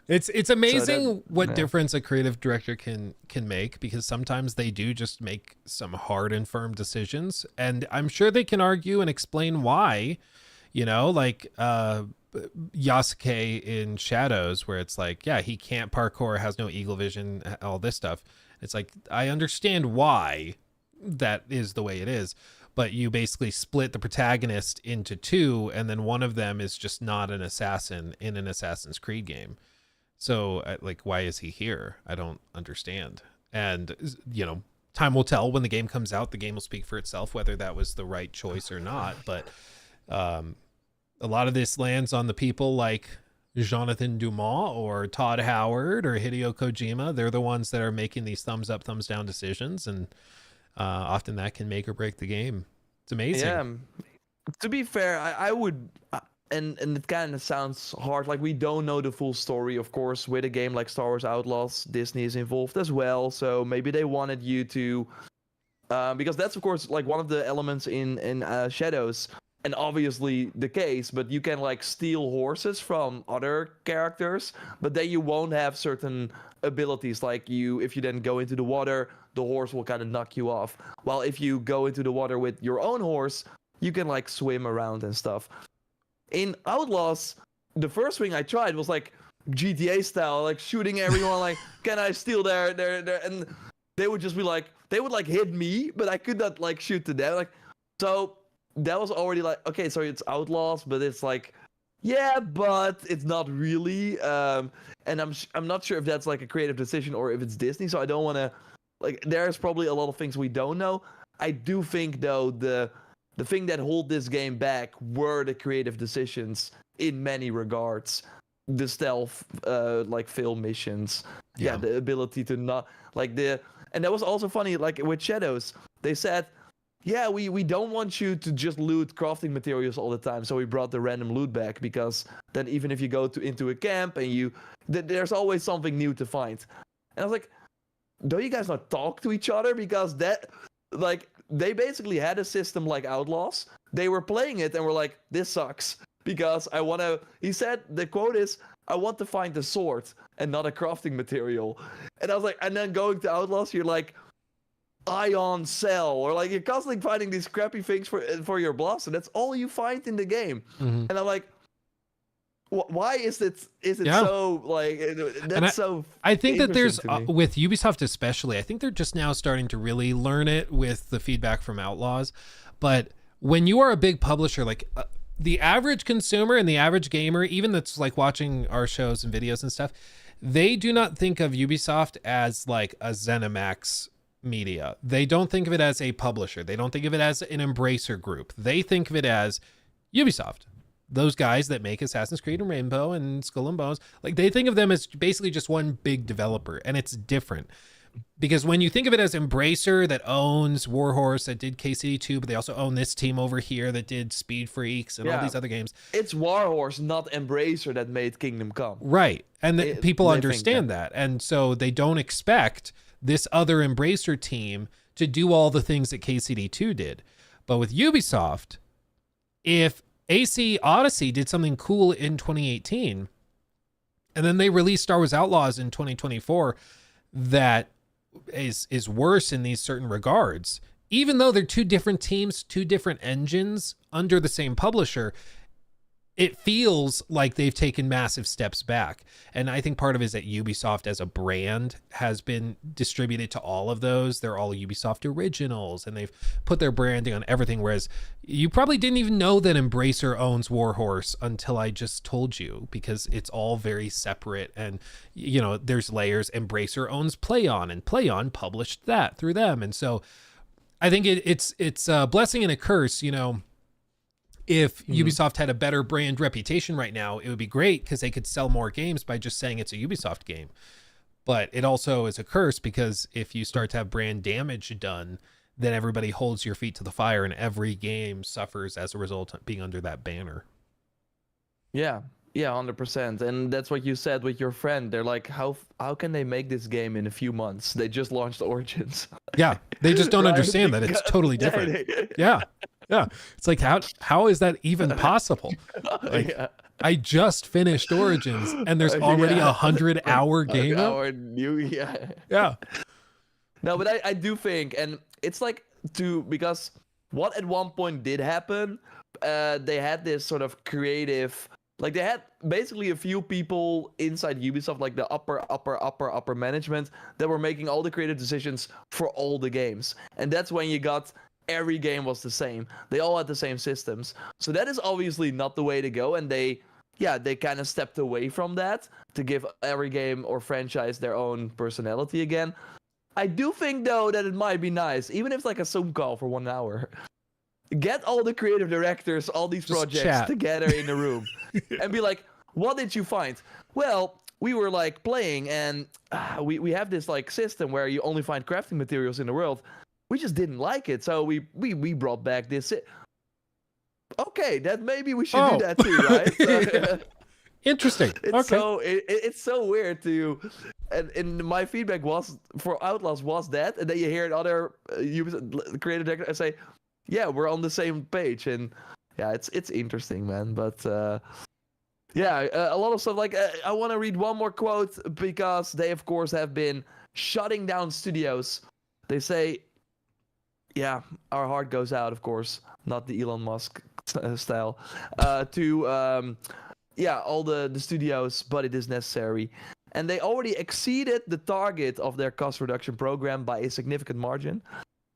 It's amazing what difference a creative director can make, because sometimes they do just make some hard and firm decisions, and I'm sure they can argue and explain why, like Yasuke in Shadows, where it's like, yeah, he can't parkour, has no eagle vision, all this stuff. It's like, I understand why that is the way it is, but you basically split the protagonist into two, and then one of them is just not an assassin in an Assassin's Creed game. So, like, why is he here? I don't understand. And, time will tell when the game comes out. The game will speak for itself, whether that was the right choice or not. But a lot of this lands on the people like Jonathan Dumas or Todd Howard or Hideo Kojima. They're the ones that are making these thumbs up, thumbs down decisions, and often that can make or break the game. It's amazing.
Yeah. To be fair, I would, and it kind of sounds hard. Like, we don't know the full story, of course. With a game like Star Wars Outlaws, Disney is involved as well. So maybe they wanted you to, because that's of course like one of the elements in Shadows, and obviously the case. But you can like steal horses from other characters, but then you won't have certain abilities. Like if you then go into the water, the horse will kind of knock you off. While if you go into the water with your own horse, you can like swim around and stuff. In Outlaws, the first thing I tried was like GTA style, like shooting everyone. Like, can I steal their? And they would just be like, they would like hit me, but I could not like shoot to them. Like, so that was already like, okay, so it's Outlaws, but it's like, yeah, but it's not really. And I'm not sure if that's like a creative decision or if it's Disney. So I don't want to, like, there's probably a lot of things we don't know. I do think though the thing that hold this game back were the creative decisions in many regards. The stealth, like film missions, yeah, the ability to not like and that was also funny. Like with Shadows, they said, yeah, we don't want you to just loot crafting materials all the time, so we brought the random loot back, because then even if you go into a camp and there's always something new to find. And I was like, don't you guys not talk to each other? Because that, like, they basically had a system like Outlaws. They were playing it and were like, this sucks, because I want to, he said, the quote is, I want to find a sword and not a crafting material. And I was like, and then going to Outlaws, you're like, ion cell, or like you're constantly finding these crappy things for your blaster. That's all you find in the game. And I'm like, why is it so like that's so
I think that there's with Ubisoft especially, I think they're just now starting to really learn it with the feedback from Outlaws. But when you are a big publisher, like the average consumer and the average gamer, even that's like watching our shows and videos and stuff, they do not think of Ubisoft as like a ZeniMax Media. They don't think of it as a publisher. They don't think of it as an Embracer Group. They think of it as Ubisoft. Those guys that make Assassin's Creed and Rainbow and Skull and Bones, like they think of them as basically just one big developer. And it's different because when you think of it as Embracer that owns Warhorse, that did KCD2, but they also own this team over here that did Speed Freaks and all these other games.
It's Warhorse, not Embracer, that made Kingdom Come.
Right. And people understand that. And so they don't expect this other Embracer team to do all the things that KCD2 did. But with Ubisoft, if AC Odyssey did something cool in 2018, and then they released Star Wars Outlaws in 2024 that is worse in these certain regards, even though they're two different teams, two different engines under the same publisher, it feels like they've taken massive steps back. And I think part of it is that Ubisoft as a brand has been distributed to all of those. They're all Ubisoft originals and they've put their branding on everything. Whereas you probably didn't even know that Embracer owns Warhorse until I just told you, because it's all very separate. And, you know, there's layers. Embracer owns PlayOn, and PlayOn published that through them. And so I think it's a blessing and a curse, you know. If Ubisoft had a better brand reputation right now, it would be great because they could sell more games by just saying it's a Ubisoft game. But it also is a curse because if you start to have brand damage done, then everybody holds your feet to the fire and every game suffers as a result of being under that banner.
Yeah, 100%. And that's what you said with your friend. They're like, how can they make this game in a few months? They just launched Origins.
Yeah, they just don't understand that it's totally different. Yeah. It's like, how is that even possible? Like, I just finished Origins and there's already 100-hour game out. Yeah.
No, but I do think, and it's like because what at one point did happen, they had this sort of creative, like they had basically a few people inside Ubisoft, like the upper management, that were making all the creative decisions for all the games. And that's when you got every game was the same. They all had the same systems. So that is obviously not the way to go. And they kind of stepped away from that to give every game or franchise their own personality again. I do think, though, that it might be nice, even if it's like a Zoom call for 1 hour. get all the creative directors, all these
Just
projects
chat.
together in a room and be like, what did you find? Well, we were like playing and we have this like system where you only find crafting materials in the world. We just didn't like it. So we brought back this. Okay, that maybe we should do that too, right?
Yeah. Interesting.
It's
Okay.
it's so weird to, and my feedback was for Outlast was that, and then you hear other creative directors say, yeah, we're on the same page, and yeah, it's interesting, man. But yeah, a lot of stuff. Like I want to read one more quote because they of course have been shutting down studios. They say, yeah, our heart goes out, of course, not the Elon Musk style, to yeah, all the studios, but it is necessary. And they already exceeded the target of their cost reduction program by a significant margin.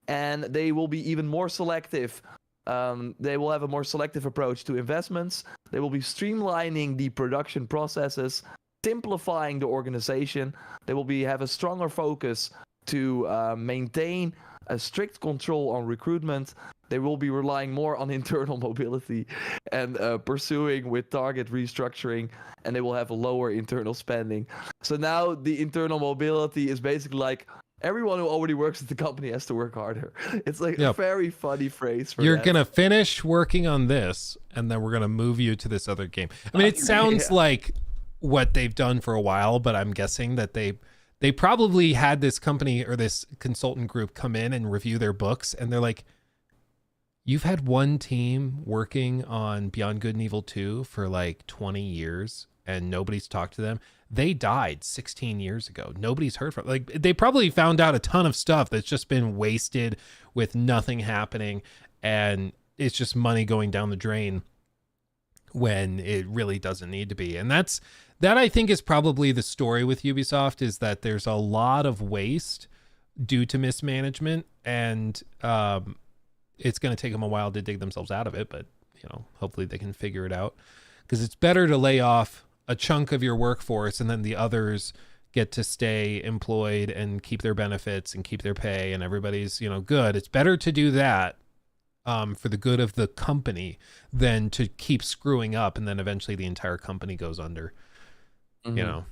And they will be even more selective. They will have a more selective approach to investments. They will be streamlining the production processes, simplifying the organization. They will have a stronger focus to maintain a strict control on recruitment. They will be relying more on internal mobility and pursuing with target restructuring, and they will have a lower internal spending. So now the internal mobility is basically like everyone who already works at the company has to work harder. It's like a very funny phrase for
You're
that.
gonna finish working on this, and then we're gonna move you to this other game. I mean, it sounds like what they've done for a while, but I'm guessing that they probably had this company or this consultant group come in and review their books, and they're like, you've had one team working on Beyond Good and Evil 2 for like 20 years and nobody's talked to them. They died 16 years ago. Nobody's heard from. Like, they probably found out a ton of stuff that's just been wasted with nothing happening, and it's just money going down the drain when it really doesn't need to be. And that I think is probably the story with Ubisoft, is that there's a lot of waste due to mismanagement, and it's going to take them a while to dig themselves out of it, but hopefully they can figure it out, because it's better to lay off a chunk of your workforce and then the others get to stay employed and keep their benefits and keep their pay and everybody's good. It's better to do that for the good of the company than to keep screwing up and then eventually the entire company goes under.
Yeah,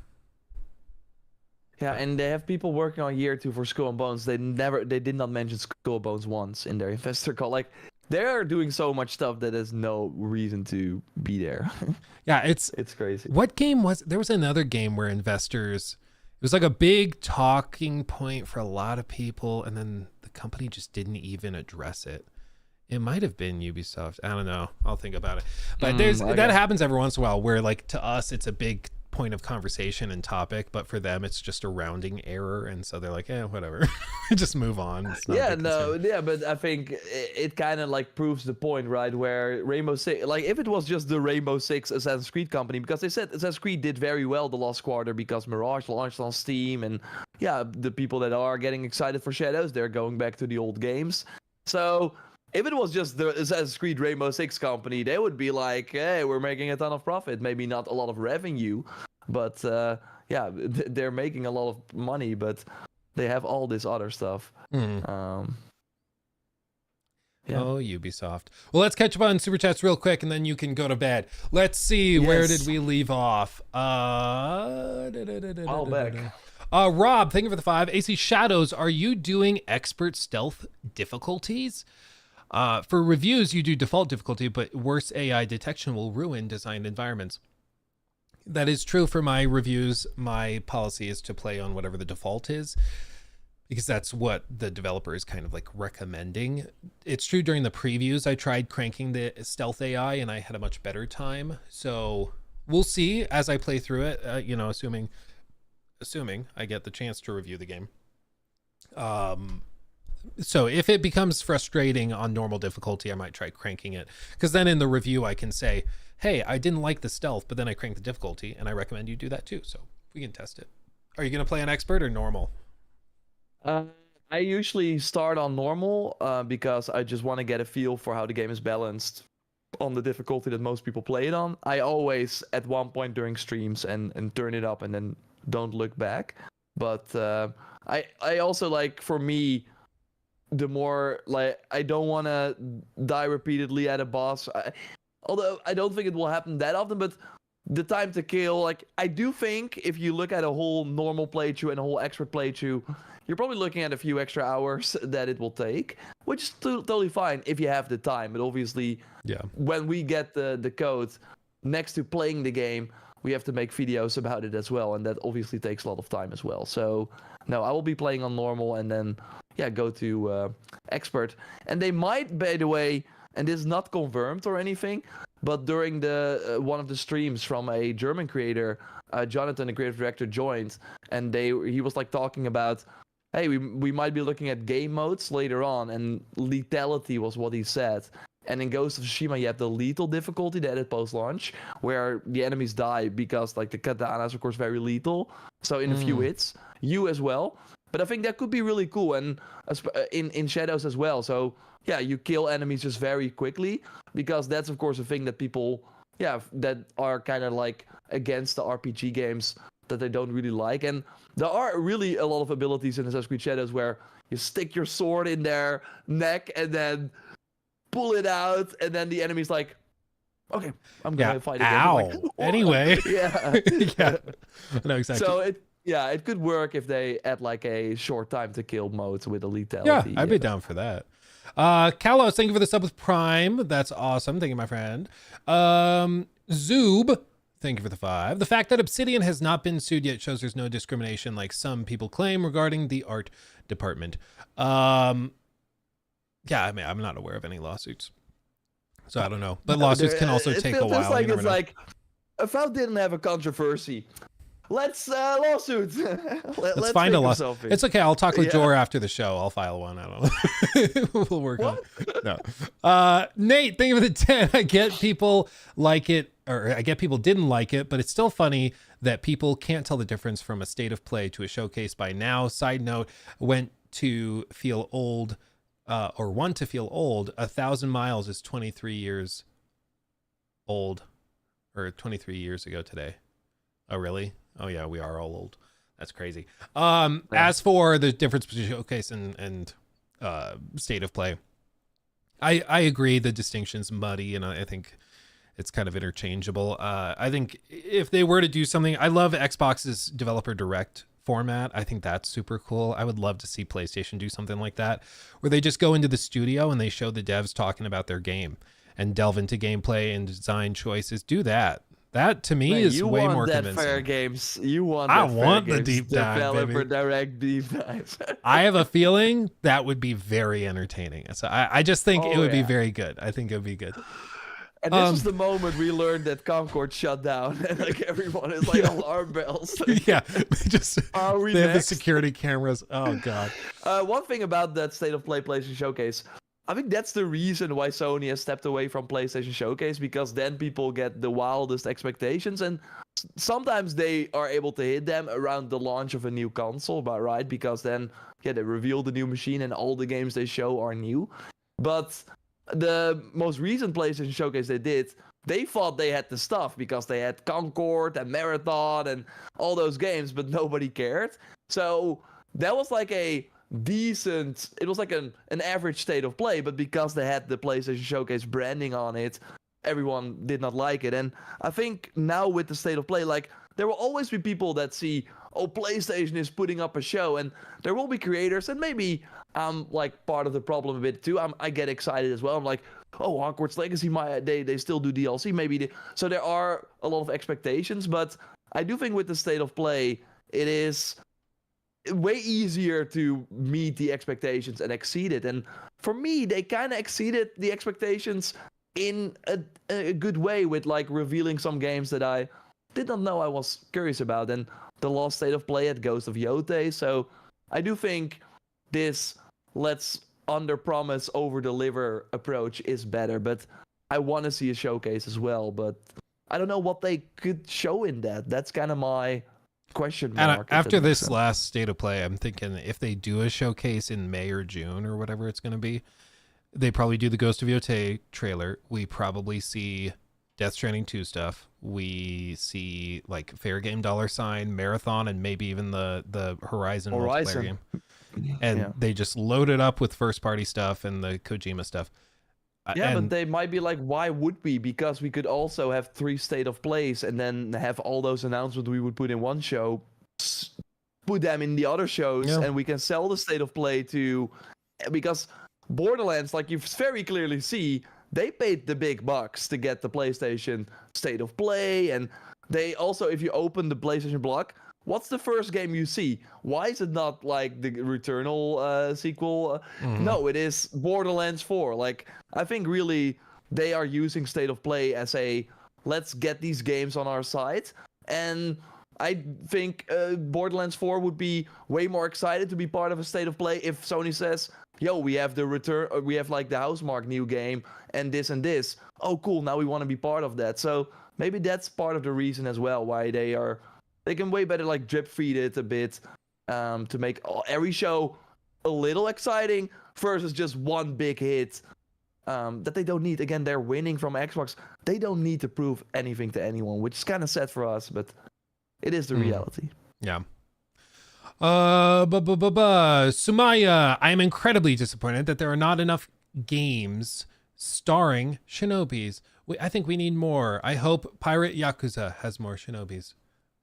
and they have people working on year 2 for Skull and Bones. They did not mention Skull and Bones once in their investor call. Like, they're doing so much stuff that there's no reason to be there.
Yeah, it's
crazy.
What game was there? Was another game where investors, it was like a big talking point for a lot of people, and then the company just didn't even address it. It might have been Ubisoft. I don't know. I'll think about it. But that happens every once in a while, where like to us it's a big point of conversation and topic, but for them it's just a rounding error, and so they're like, whatever. Just move on.
But I think it kind of like proves the point, right? Where Rainbow Six, like if it was just the Rainbow Six Assassin's Creed company, because they said Assassin's Creed did very well the last quarter because Mirage launched on Steam, and yeah, the people that are getting excited for Shadows, they're going back to the old games. So if it was just the Assassin's Creed Rainbow Six company, they would be like, hey, we're making a ton of profit. Maybe not a lot of revenue, but yeah, they're making a lot of money, but they have all this other stuff.
Yeah. Oh, Ubisoft. Well, let's catch up on Super Chats real quick, and then you can go to bed. Let's see, where did we leave off?
I'll back.
Rob, thank you for the 5. AC Shadows, are you doing expert stealth difficulties? For reviews, you do default difficulty, but worse AI detection will ruin designed environments. That is true for my reviews. My policy is to play on whatever the default is, because that's what the developer is kind of like recommending. It's true during the previews, I tried cranking the stealth AI and I had a much better time. So we'll see as I play through it, assuming I get the chance to review the game. So if it becomes frustrating on normal difficulty, I might try cranking it, because then in the review I can say, hey, I didn't like the stealth, but then I cranked the difficulty, and I recommend you do that too. So we can test it. Are you going to play on expert or normal?
I usually start on normal because I just want to get a feel for how the game is balanced on the difficulty that most people play it on. I always, at one point during streams, and turn it up and then don't look back. But I also, like, for me, the more like I don't want to die repeatedly at a boss. Although I don't think it will happen that often, but the time to kill, like I do think if you look at a whole normal playthrough and a whole expert playthrough, you're probably looking at a few extra hours that it will take, which is totally fine if you have the time. But obviously,
Yeah.
when we get the code next to playing the game, we have to make videos about it as well, and that obviously takes a lot of time as well. So no, I will be playing on normal and then go to expert. And they might, by the way, and this is not confirmed or anything, but during the one of the streams from a German creator, Jonathan, the creative director, joined, and he was like talking about, hey, we might be looking at game modes later on, and lethality was what he said. And in Ghost of Tsushima, you have the lethal difficulty, that is post-launch, where the enemies die because like the katana is of course very lethal. So in a few hits, you as well. But I think that could be really cool, and in Shadows as well. So yeah, you kill enemies just very quickly, because that's of course a thing that people, that are kind of like against the RPG games that they don't really like. And there are really a lot of abilities in Assassin's Creed Shadows where you stick your sword in their neck and then pull it out, and then the enemy's like, okay, I'm gonna fight again.
Ow.
Like,
anyway.
yeah.
Yeah. No, exactly.
So it could work if they add like a short time to kill mode with a lethality.
Yeah, I'd be down for that. Kalos, thank you for the sub with Prime. That's awesome. Thank you, my friend. Zoob, thank you for the 5. The fact that Obsidian has not been sued yet shows there's no discrimination like some people claim regarding the art department. Yeah, I mean, I'm not aware of any lawsuits, so I don't know. But lawsuits can also take a while.
It's like Avowed didn't have a controversy. Let's lawsuit. Let's
find a lawsuit. It's okay. I'll talk with Jor after the show. I'll file one. I don't know. We'll work on it. No. Nate, thank you for the 10. I get people like it, or I get people didn't like it, but it's still funny that people can't tell the difference from a state of play to a showcase by now. Side note, went to feel old, or want to feel old. 1,000 miles is 23 years old, or 23 years ago today. Oh, really? Oh yeah, we are all old. That's crazy. As for the difference between showcase and state of play, I agree the distinction's muddy, and I think it's kind of interchangeable. I think if they were to do something, I love Xbox's developer direct format. I think that's super cool. I would love to see PlayStation do something like that, where they just go into the studio and they show the devs talking about their game and delve into gameplay and design choices. Do that. That to me is way more convincing.
Fair games. You want
I
that
want
fair
the
games
deep dive,
developer
baby.
direct deep dive.
I have a feeling that would be very entertaining. So I just think it would be very good. I think it would be good.
And this is the moment we learned that Concord shut down, and like everyone is like alarm bells.
Yeah, just
Are we
they have the
next?
security cameras. Oh god.
One thing about that State of Play PlayStation Showcase, I think that's the reason why Sony has stepped away from PlayStation Showcase, because then people get the wildest expectations, and sometimes they are able to hit them around the launch of a new console, but right, because then they reveal the new machine and all the games they show are new. But the most recent PlayStation Showcase they did, they thought they had the stuff because they had Concord and Marathon and all those games, but nobody cared. So that was like a decent, it was like an average State of Play, but because they had the PlayStation Showcase branding on it, everyone did not like it. And I think now with the State of Play, like, there will always be people that see, oh, PlayStation is putting up a show, and there will be creators, and maybe I'm like part of the problem a bit too. I get excited as well. I'm like, oh, Hogwarts Legacy, they still do DLC, maybe. So there are a lot of expectations, but I do think with the State of Play, it is way easier to meet the expectations and exceed it. And for me, they kind of exceeded the expectations in a good way, with like revealing some games that I did not know I was curious about, and the last State of Play at Ghost of Yote. So I do think this let's under-promise, over-deliver approach is better, but I want to see a showcase as well, but I don't know what they could show in that. That's kind of my question mark.
And after this last State of Play, I'm thinking if they do a showcase in May or June or whatever it's going to be, they probably do the Ghost of Yote trailer. We probably see Death Stranding 2 stuff. We see like Fair Game $, Marathon, and maybe even the Horizon multiplayer game. and
Yeah.
they just load it up with first party stuff and the Kojima stuff.
Yeah, but
And
they might be like, why would we? Because we could also have 3 state of plays and then have all those announcements we would put in one show, put them in the other shows,
yeah,
and we can sell the state of play to. Because Borderlands, like you very clearly see, they paid the big bucks to get the PlayStation state of play, and they also, if you open the PlayStation block, what's the first game you see? Why is it not like the Returnal sequel? No, it is Borderlands 4. Like, I think really they are using state of play as a let's get these games on our site. And I think Borderlands 4 would be way more excited to be part of a state of play if Sony says, yo, we have the return, we have like the Housemarque new game and this and this. Oh, cool. Now we want to be part of that. So maybe that's part of the reason as well why they can way better like drip feed it a bit to make every show a little exciting versus just one big hit that they don't need. Again, they're winning from Xbox. They don't need to prove anything to anyone, which is kind of sad for us, but it is the reality.
Yeah. Sumaya, I am incredibly disappointed that there are not enough games starring shinobis. I think we need more. I hope Pirate Yakuza has more shinobis.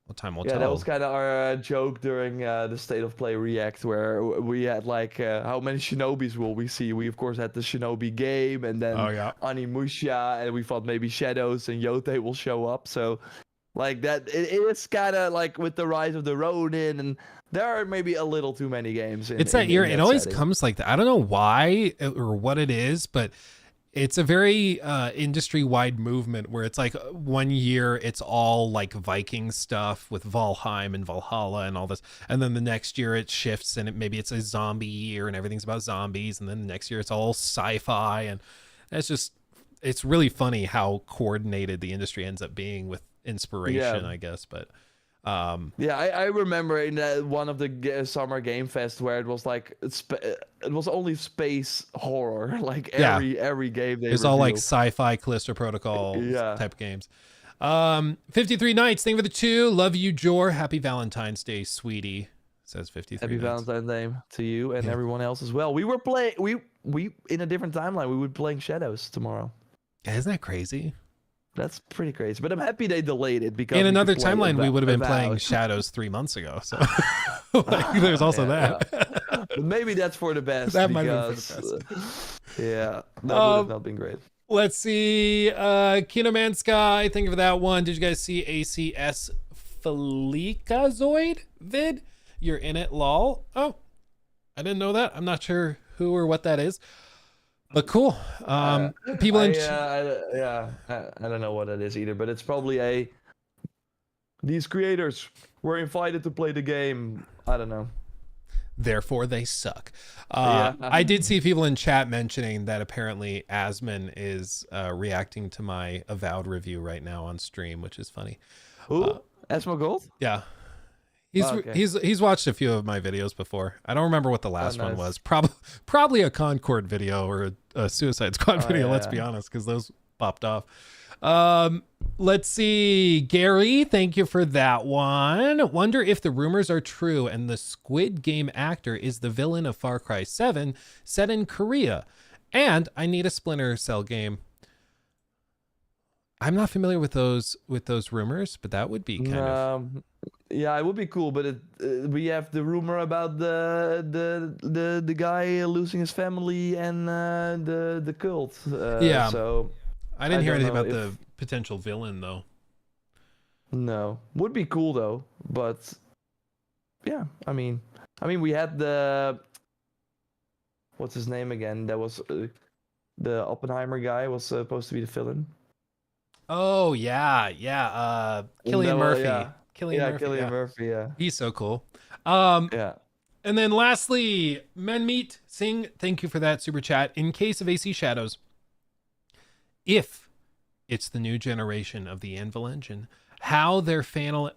Well, time will tell.
That was kind of our joke during the State of Play React, where we had like, how many shinobis will we see? We, of course, had the shinobi game, and then Animusha, and we thought maybe Shadows and Yote will show up. So, like that, it's kind of like with the rise of the Ronin, and there are maybe a little too many games.
It's that year. It always comes like that. I don't know why or what it is, but it's a very industry-wide movement where it's like one year it's all like Viking stuff with Valheim and Valhalla and all this, and then the next year it shifts and maybe it's a zombie year and everything's about zombies, and then the next year it's all sci-fi, and it's really funny how coordinated the industry ends up being with inspiration, I guess. But
I remember in one of the Summer Game Fest where it was like it was only space horror, like every game they
it's all like sci-fi Callisto Protocol type games. 53 Nights, thank you for the 2. Love you, Jor. Happy Valentine's Day, sweetie. Says 53
Happy
Nights.
Valentine's Day to you and everyone else as well. We were playing we in a different timeline. We would be playing Shadows tomorrow.
Yeah, isn't that crazy?
That's pretty crazy, but I'm happy they delayed it because
in another timeline we would have been playing Shadows 3 months ago. So like, there's also that.
But maybe that's for the best.
That might be for the
best. That would have not been great.
Let's see. Kinoman Sky, thank you for that one. Did you guys see ACS Felicazoid vid? You're in it, lol. Oh, I didn't know that. I'm not sure who or what that is. But cool. People in
I don't know what it is either, but it's probably these creators were invited to play the game. I don't know.
Therefore they suck. I did see people in chat mentioning that apparently Asman is reacting to my Avowed review right now on stream, which is funny.
Who? Asmo Gold?
Yeah. He's watched a few of my videos before. I don't remember what the last one was. Probably a Concord video or a Suicide Squad video. Let's be honest, because those popped off. Let's see, Gary. Thank you for that one. Wonder if the rumors are true and the Squid Game actor is the villain of Far Cry 7 set in Korea. And I need a Splinter Cell game. I'm not familiar with those rumors, but that would be kind of.
Yeah, it would be cool, but we have the rumor about the guy losing his family and the cult. So
I didn't hear anything about the potential villain though.
No, would be cool though, but yeah, I mean, we had what's his name again? That was the Oppenheimer guy was supposed to be the villain.
Oh yeah. Cillian Murphy.
Cillian Murphy, yeah.
He's so cool. And then lastly, Menmeat Singh, thank you for that super chat. In case of AC Shadows, if it's the new generation of the Anvil engine, how their facial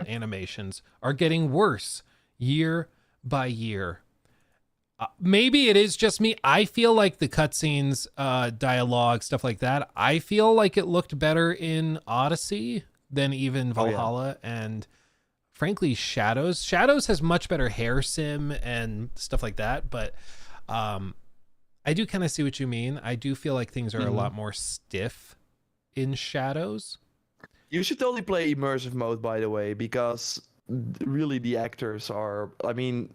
animations are getting worse year by year. Maybe it is just me. I feel like the cutscenes, dialogue, stuff like that, I feel like it looked better in Odyssey than even Valhalla and frankly, Shadows has much better hair sim and stuff like that, but I do kind of see what you mean. I do feel like things are a lot more stiff in Shadows.
You should totally play immersive mode, by the way, because really the actors are, I mean,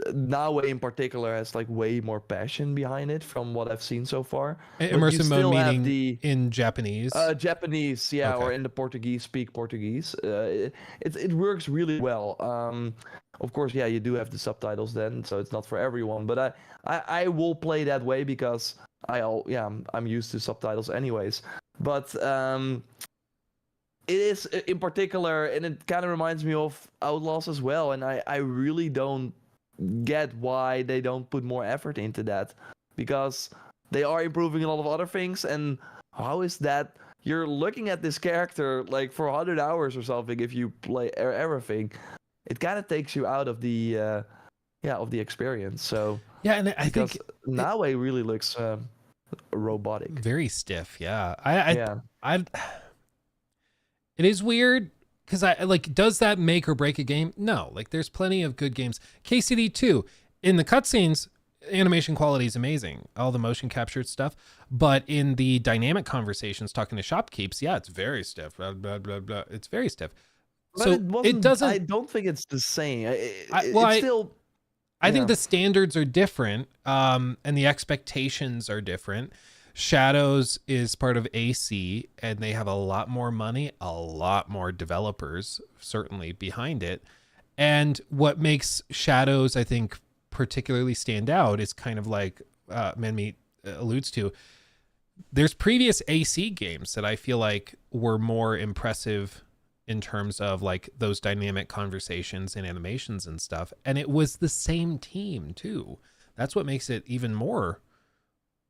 Naue in particular has like way more passion behind it from what I've seen so far. But you
Immersive mode
still have
meaning
the
in Japanese.
Japanese, yeah,
Okay.
or in the speak Portuguese. It works really well. Of course, yeah, you do have the subtitles then, so it's not for everyone. But I will play that way because I'm used to subtitles anyways. But it is in particular, and it kind of reminds me of Outlaws as well. And I really don't get why they don't put more effort into that, because they are improving a lot of other things. And how is that? You're looking at this character like for 100 hours or something. If you play everything, it kind of takes you out of the of the experience. So
yeah, and I think
Naue really looks robotic,
very stiff. Yeah, I it is weird because I like, does that make or break a game? No, like there's plenty of good games. KCD 2 in the cutscenes, animation quality is amazing, all the motion captured stuff, but in the dynamic conversations talking to shopkeeps, yeah, it's very stiff. Blah, blah, blah, blah. It's very stiff.
but
So it doesn't.
I don't think it's the same.
I think the standards are different, and the expectations are different. Shadows is part of AC, and they have a lot more money, a lot more developers certainly behind it. And what makes Shadows, I think, particularly stand out is kind of like Manmeat alludes to. There's previous AC games that I feel like were more impressive in terms of like those dynamic conversations and animations and stuff. And it was the same team too. That's what makes it even more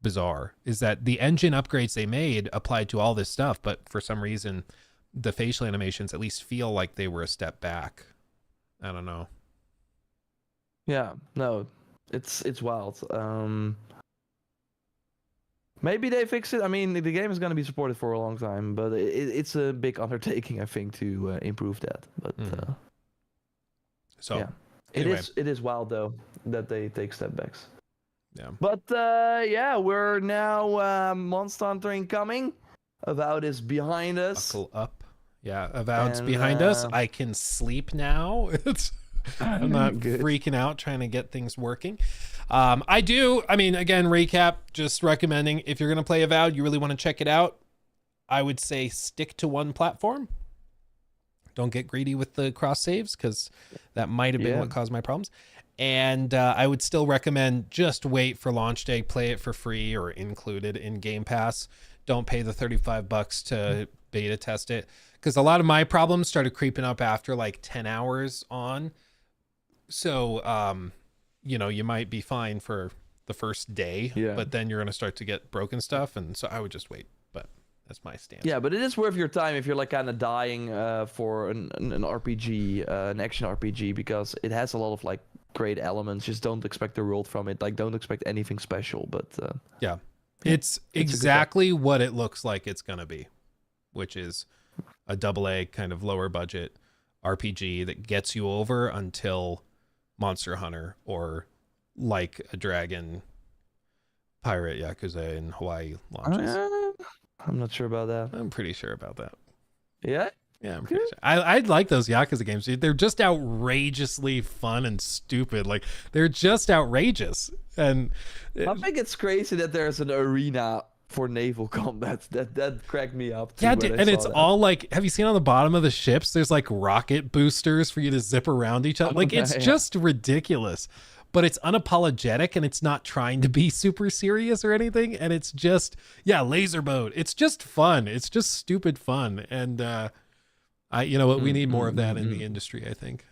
bizarre, is that the engine upgrades they made applied to all this stuff, but for some reason the facial animations at least feel like they were a step back. I don't know.
Yeah, no, it's wild. Maybe they fix it. I mean, the game is going to be supported for a long time, but it's a big undertaking, I think, to improve that. But
so
yeah,
anyway.
it is wild though that they take step backs.
Yeah.
But yeah, we're now Monster Hunter incoming. Avowed is behind us.
Buckle up. Yeah, Avowed's behind us. I can sleep now. I'm not freaking out trying to get things working. Again, recap, just recommending if you're going to play Avowed, you really want to check it out. I would say stick to one platform. Don't get greedy with the cross saves, because that might have been what caused my problems. And I would still recommend just wait for launch day, play it for free or included in Game Pass. Don't pay the $35 to beta test it, because a lot of my problems started creeping up after like 10 hours on. So, you might be fine for the first day, but then you're going to start to get broken stuff. And so I would just wait, but that's my stance.
Yeah, but it is worth your time if you're like kind of dying for an RPG, an action RPG, because it has a lot of like great elements. Just don't expect the world from it. Like, don't expect anything special, but
it's exactly what it looks like it's going to be, which is a AA kind of lower budget RPG that gets you over until Monster Hunter or Like a Dragon Pirate Yakuza in Hawaii launches.
I'm not sure about that.
I'm pretty sure about that.
Yeah?
Yeah, I'm pretty sure. I like those Yakuza games, dude. They're just outrageously fun and stupid. Like, they're just outrageous. And
I think it's crazy that there's an arena for naval combat. That cracked me up too.
Yeah, dude, and it's all like, have you seen on the bottom of the ships, there's like rocket boosters for you to zip around each other. Like, it's just ridiculous. But it's unapologetic, and it's not trying to be super serious or anything. And it's just, laser boat. It's just fun. It's just stupid fun. And we need more of that in the industry, I think.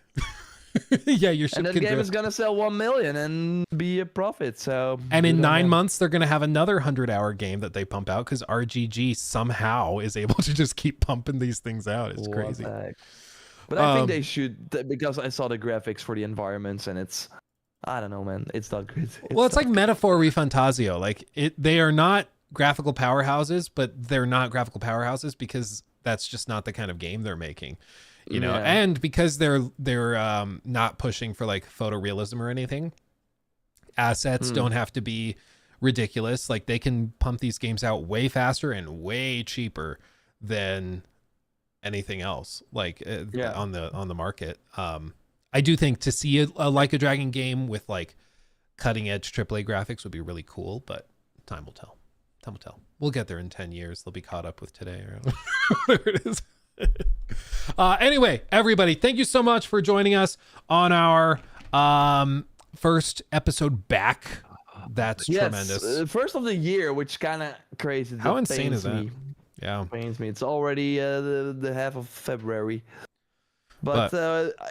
Your ship.
And that game is gonna sell 1 million and be a profit. So,
and in 9 months, they're gonna have another 100-hour game that they pump out, because RGG somehow is able to just keep pumping these things out. It's crazy.
But I think they should, because I saw the graphics for the environments, and it's, I don't know, man. It's not good.
It's like Metaphor Refantasio. Like, they are not graphical powerhouses, but they're not graphical powerhouses because that's just not the kind of game they're making. you know, and because they're not pushing for like photorealism or anything, assets don't have to be ridiculous. Like they can pump these games out way faster and way cheaper than anything else like on the market. I do think to see a Like a Dragon game with like cutting edge AAA graphics would be really cool, but time will tell. We'll get there in 10 years. They'll be caught up with today or whatever it is. Anyway, everybody, thank you so much for joining us on our first episode back. That's tremendous.
First of the year, which kind of crazy.
How insane is that?
Me.
Yeah,
pains me. It's already the half of February, but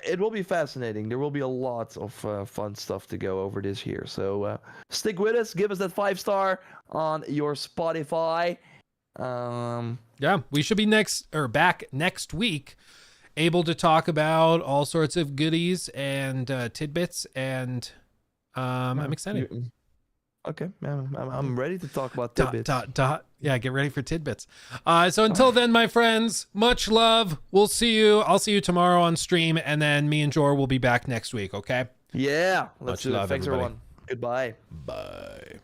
it will be fascinating. There will be a lot of fun stuff to go over this year. So stick with us. Give us that 5-star on your Spotify.
Yeah, we should be back next week, able to talk about all sorts of goodies and tidbits, and I'm excited.
Okay, I'm ready to talk about tidbits.
Yeah, get ready for tidbits. So until then, my friends, much love. We'll see you. I'll see you tomorrow on stream, and then me and Jor will be back next week. Okay?
Yeah, let's
much
do it.
love,
Thanks,
everybody.
everyone. Goodbye.
Bye.